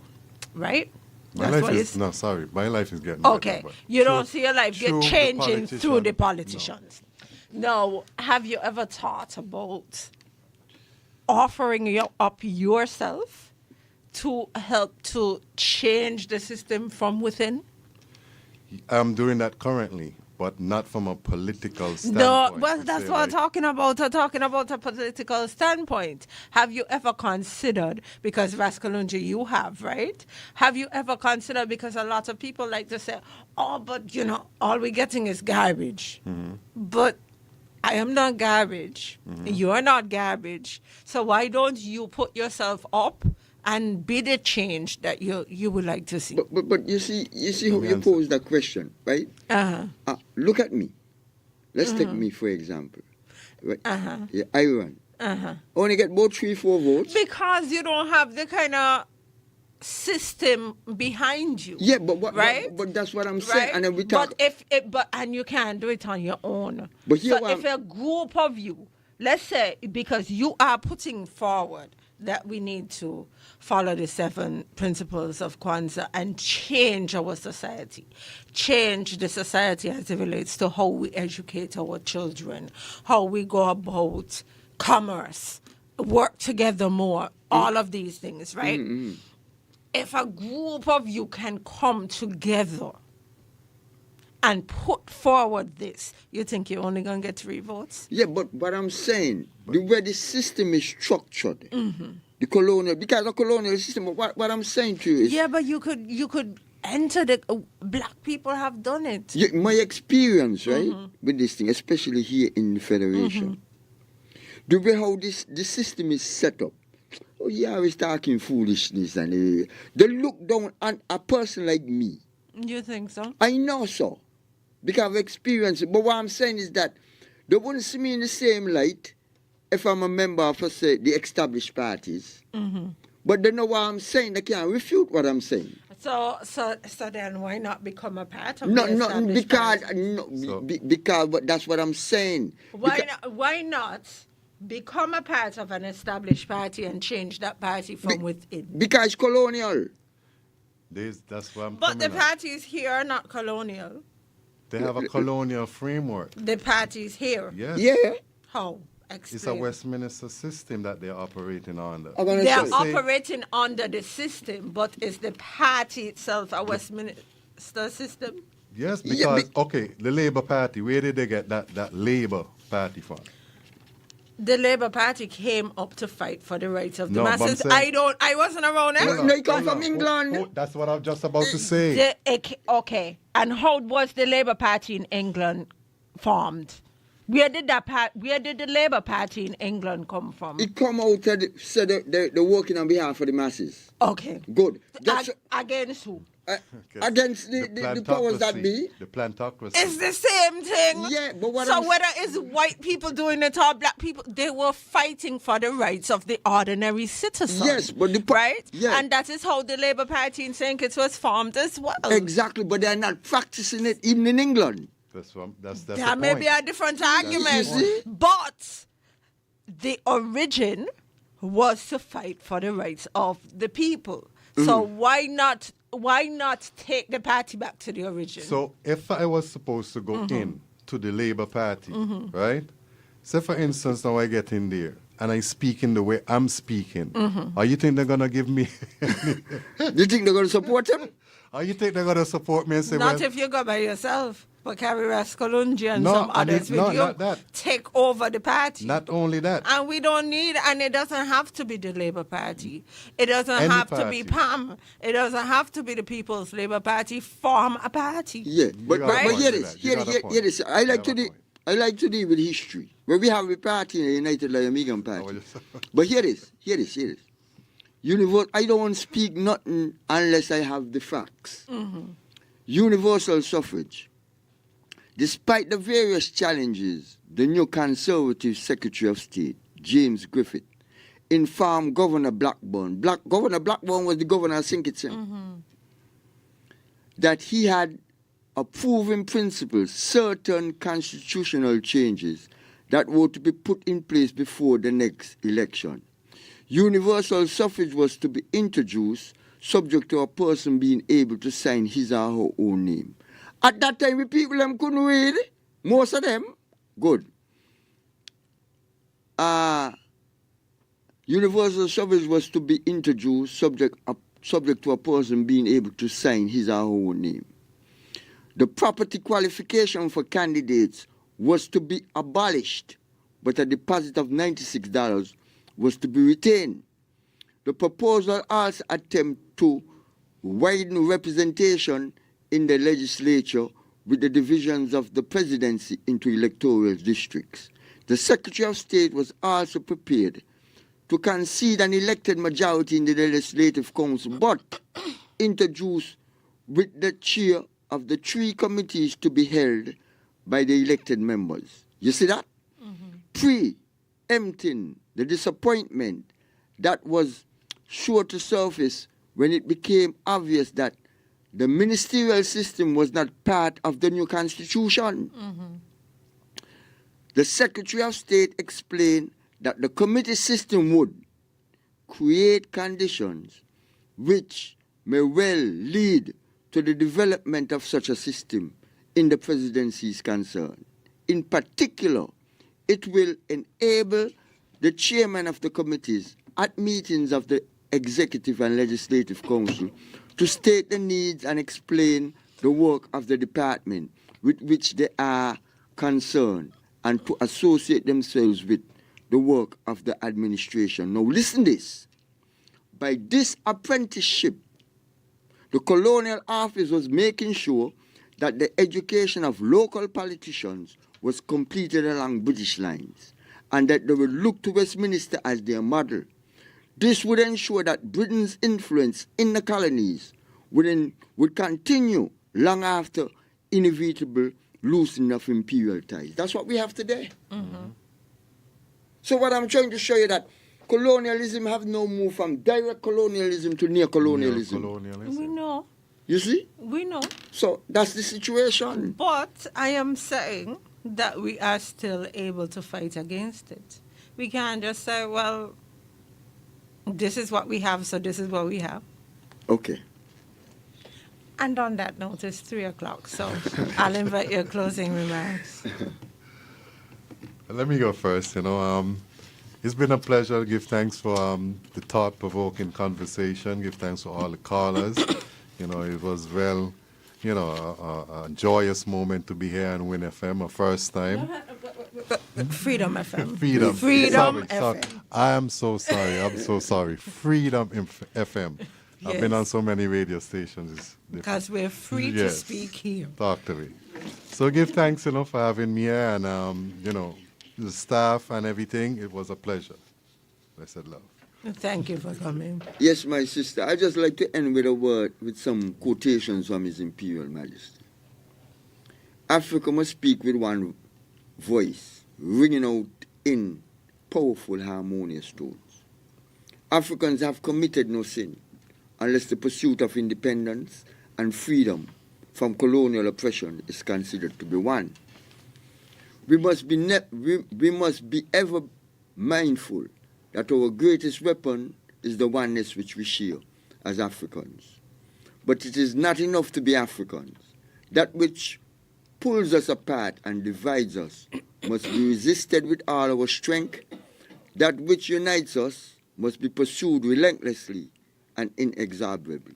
[SPEAKER 1] right?
[SPEAKER 3] My life is getting
[SPEAKER 1] okay.
[SPEAKER 3] better.
[SPEAKER 1] You don't see your life changing through the politicians. No. Now, have you ever thought about offering up yourself to help to change the system from within?
[SPEAKER 3] I'm doing that currently, but not from a political standpoint.
[SPEAKER 1] No, well, that's what I'm talking about. I'm talking about a political standpoint. Have you ever considered, because Raskalunji, you have, right? Have you ever considered, because a lot of people like to say, oh, but, all we're getting is garbage.
[SPEAKER 3] Mm-hmm.
[SPEAKER 1] But I am not garbage.
[SPEAKER 3] Mm-hmm.
[SPEAKER 1] You're not garbage. So why don't you put yourself up and be the change that you would like to see?
[SPEAKER 2] But you see how you pose that question, right? Look at me. Let's take me for example. Right? Yeah, Iran. Only get about 3-4 votes.
[SPEAKER 1] Because you don't have the kind of system behind you.
[SPEAKER 2] Yeah, but
[SPEAKER 1] right?
[SPEAKER 2] but that's what I'm saying.
[SPEAKER 1] Right?
[SPEAKER 2] And then we talk.
[SPEAKER 1] And you can't do it on your own.
[SPEAKER 2] But here
[SPEAKER 1] so if a group of you, let's say, because you are putting forward that we need to follow the 7 principles of Kwanzaa and change our society. Change the society as it relates to how we educate our children, how we go about commerce, work together more, all of these things, right?
[SPEAKER 2] Mm-hmm.
[SPEAKER 1] If a group of you can come together and put forward this, you think you're only going to get 3 votes?
[SPEAKER 2] Yeah, but what I'm saying, the way the system is structured, the colonial system, what I'm saying to you is...
[SPEAKER 1] Yeah, but you could enter the... black people have done it.
[SPEAKER 2] Yeah, my experience, right, with this thing, especially here in the Federation, the way how the system is set up, I was talking foolishness, and they look down on a person like me.
[SPEAKER 1] You think so?
[SPEAKER 2] I know so. Because I've experienced it. But what I'm saying is that they wouldn't see me in the same light if I'm a member of, say, the established parties. But they know what I'm saying. They can't refute what I'm saying.
[SPEAKER 1] So then why not become a part of the established parties?
[SPEAKER 2] Because that's what I'm saying.
[SPEAKER 1] Why not become a part of an established party and change that party from within?
[SPEAKER 2] Because it's colonial.
[SPEAKER 3] That's what I'm
[SPEAKER 1] But the parties here are not colonial.
[SPEAKER 3] They have a colonial framework.
[SPEAKER 1] The parties here?
[SPEAKER 3] Yes.
[SPEAKER 2] Yeah.
[SPEAKER 1] How? Explain.
[SPEAKER 3] It's a Westminster system that they're operating under.
[SPEAKER 1] They are operating under the system, but is the party itself a Westminster system?
[SPEAKER 3] Yes, because, the Labour Party, where did they get that Labour Party from?
[SPEAKER 1] The Labour Party came up to fight for the rights of the masses. I wasn't around then.
[SPEAKER 2] No, you come from England.
[SPEAKER 3] That's what I'm just about to say.
[SPEAKER 1] And how was the Labour Party in England formed? Where did the Labour Party in England come from?
[SPEAKER 2] It come out they're working on behalf of the masses.
[SPEAKER 1] Okay.
[SPEAKER 2] Good.
[SPEAKER 1] Against who?
[SPEAKER 2] Against the powers that be.
[SPEAKER 3] The plantocracy.
[SPEAKER 1] It's the same thing.
[SPEAKER 2] Yeah, but
[SPEAKER 1] whether it's white people doing it or black people, they were fighting for the rights of the ordinary citizen.
[SPEAKER 2] Yes, but
[SPEAKER 1] right?
[SPEAKER 2] Yeah.
[SPEAKER 1] And that is how the Labour Party in St. Kitts was formed as well.
[SPEAKER 2] Exactly, but they're not practicing it even in England.
[SPEAKER 3] That's
[SPEAKER 1] that may be a different argument. But the origin was to fight for the rights of the people. So why not why not take the party back to the origin?
[SPEAKER 3] So if I was supposed to go in to the Labour Party, right? Say for instance, now I get in there and I speak in the way I'm speaking. Or you think they're gonna give me?
[SPEAKER 2] Do you think they're gonna support him?
[SPEAKER 3] Or you think they're gonna support me and say,
[SPEAKER 1] Not
[SPEAKER 3] well,
[SPEAKER 1] if you go by yourself, but carry Rascolungi and
[SPEAKER 3] No,
[SPEAKER 1] some
[SPEAKER 3] and
[SPEAKER 1] others with
[SPEAKER 3] no,
[SPEAKER 1] you.
[SPEAKER 3] not that.
[SPEAKER 1] Take over the party.
[SPEAKER 3] not only that,
[SPEAKER 1] And we don't need, and it doesn't have to be the Labour Party. It doesn't
[SPEAKER 3] Any
[SPEAKER 1] have to be
[SPEAKER 3] party.
[SPEAKER 1] PAM. It doesn't have to be the People's Labour Party. Form a party.
[SPEAKER 2] Yeah, but
[SPEAKER 3] got a
[SPEAKER 2] but
[SPEAKER 3] point
[SPEAKER 2] hear
[SPEAKER 3] to
[SPEAKER 2] this,
[SPEAKER 3] that. You
[SPEAKER 2] hear
[SPEAKER 3] got a
[SPEAKER 2] this,
[SPEAKER 3] point.
[SPEAKER 2] hear this. I
[SPEAKER 3] You
[SPEAKER 2] like
[SPEAKER 3] got
[SPEAKER 2] to
[SPEAKER 3] a
[SPEAKER 2] deal.
[SPEAKER 3] point.
[SPEAKER 2] I like to deal with history. Where we have a party in the United Lion Party. But hear this. I don't speak nothing unless I have the facts. Universal suffrage. Despite the various challenges, the new Conservative Secretary of State, James Griffith, informed Governor Blackburn. Governor Blackburn was the governor of St. Kitts, that he had approved in principle certain constitutional changes that were to be put in place before the next election. Universal suffrage was to be introduced subject to a person being able to sign his or her own name. At that time, the people them couldn't read. Most of them, good. Universal suffrage was to be introduced subject to a person being able to sign his or her own name. The property qualification for candidates was to be abolished, but a deposit of $96 was to be retained. The proposal also attempted to widen representation in the legislature with the divisions of the presidency into electoral districts. The Secretary of State was also prepared to concede an elected majority in the Legislative Council, but introduce with the chair of the 3 committees to be held by the elected members. You see that? Preempting the disappointment that was sure to surface when it became obvious that the ministerial system was not part of the new constitution. The Secretary of State explained that the committee system would create conditions which may well lead to the development of such a system in the presidency's concern. In particular, it will enable the chairman of the committees at meetings of the Executive and Legislative Council to state the needs and explain the work of the department with which they are concerned and to associate themselves with the work of the administration. Now listen this. By this apprenticeship, the colonial office was making sure that the education of local politicians was completed along British lines and that they would look to Westminster as their model. This would ensure that Britain's influence in the colonies would continue long after inevitable loosening of imperial ties. That's what we have today. So what I'm trying to show you that colonialism have no move from direct colonialism to neocolonialism.
[SPEAKER 1] We know.
[SPEAKER 2] You see?
[SPEAKER 1] We know.
[SPEAKER 2] So that's the situation.
[SPEAKER 1] But I am saying that we are still able to fight against it. We can't just say, well, this is what we have, so this is what we have.
[SPEAKER 2] Okay.
[SPEAKER 1] And on that note, it's 3 o'clock, so I'll invite your closing remarks.
[SPEAKER 3] Let me go first. It's been a pleasure. Give thanks for the thought-provoking conversation. Give thanks to all the callers. It was a joyous moment to be here on Win FM, a first time.
[SPEAKER 1] Freedom FM.
[SPEAKER 3] Freedom.
[SPEAKER 1] Freedom
[SPEAKER 3] Sorry.
[SPEAKER 1] FM.
[SPEAKER 3] I am so sorry. I'm so sorry. Freedom FM. I've been on so many radio stations. It's different.
[SPEAKER 1] Because we're free to speak here.
[SPEAKER 3] Talk to me. So give thanks, for having me here and, the staff and everything. It was a pleasure. Blessed love.
[SPEAKER 1] Thank you for coming.
[SPEAKER 2] Yes, my sister. I just like to end with a word, with some quotations from His Imperial Majesty. Africa must speak with one voice, ringing out in powerful, harmonious tones. Africans have committed no sin unless the pursuit of independence and freedom from colonial oppression is considered to be one. We must be ever mindful that our greatest weapon is the oneness which we share as Africans. But it is not enough to be Africans. That which pulls us apart and divides us must be resisted with all our strength. That which unites us must be pursued relentlessly and inexorably.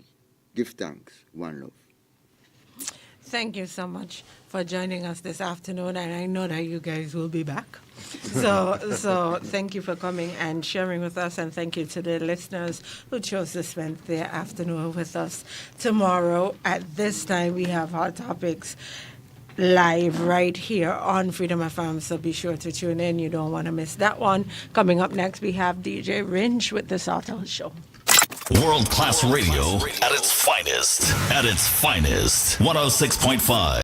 [SPEAKER 2] Give thanks. One love.
[SPEAKER 1] Thank you so much for joining us this afternoon, and I know that you guys will be back. So thank you for coming and sharing with us, and thank you to the listeners who chose to spend their afternoon with us. Tomorrow at this time, we have Hot Topics live right here on Freedom FM, so be sure to tune in. You don't want to miss that one. Coming up next, we have DJ Ringe with the Salto Show.
[SPEAKER 17] World-class radio at its finest. At its finest. 106.5.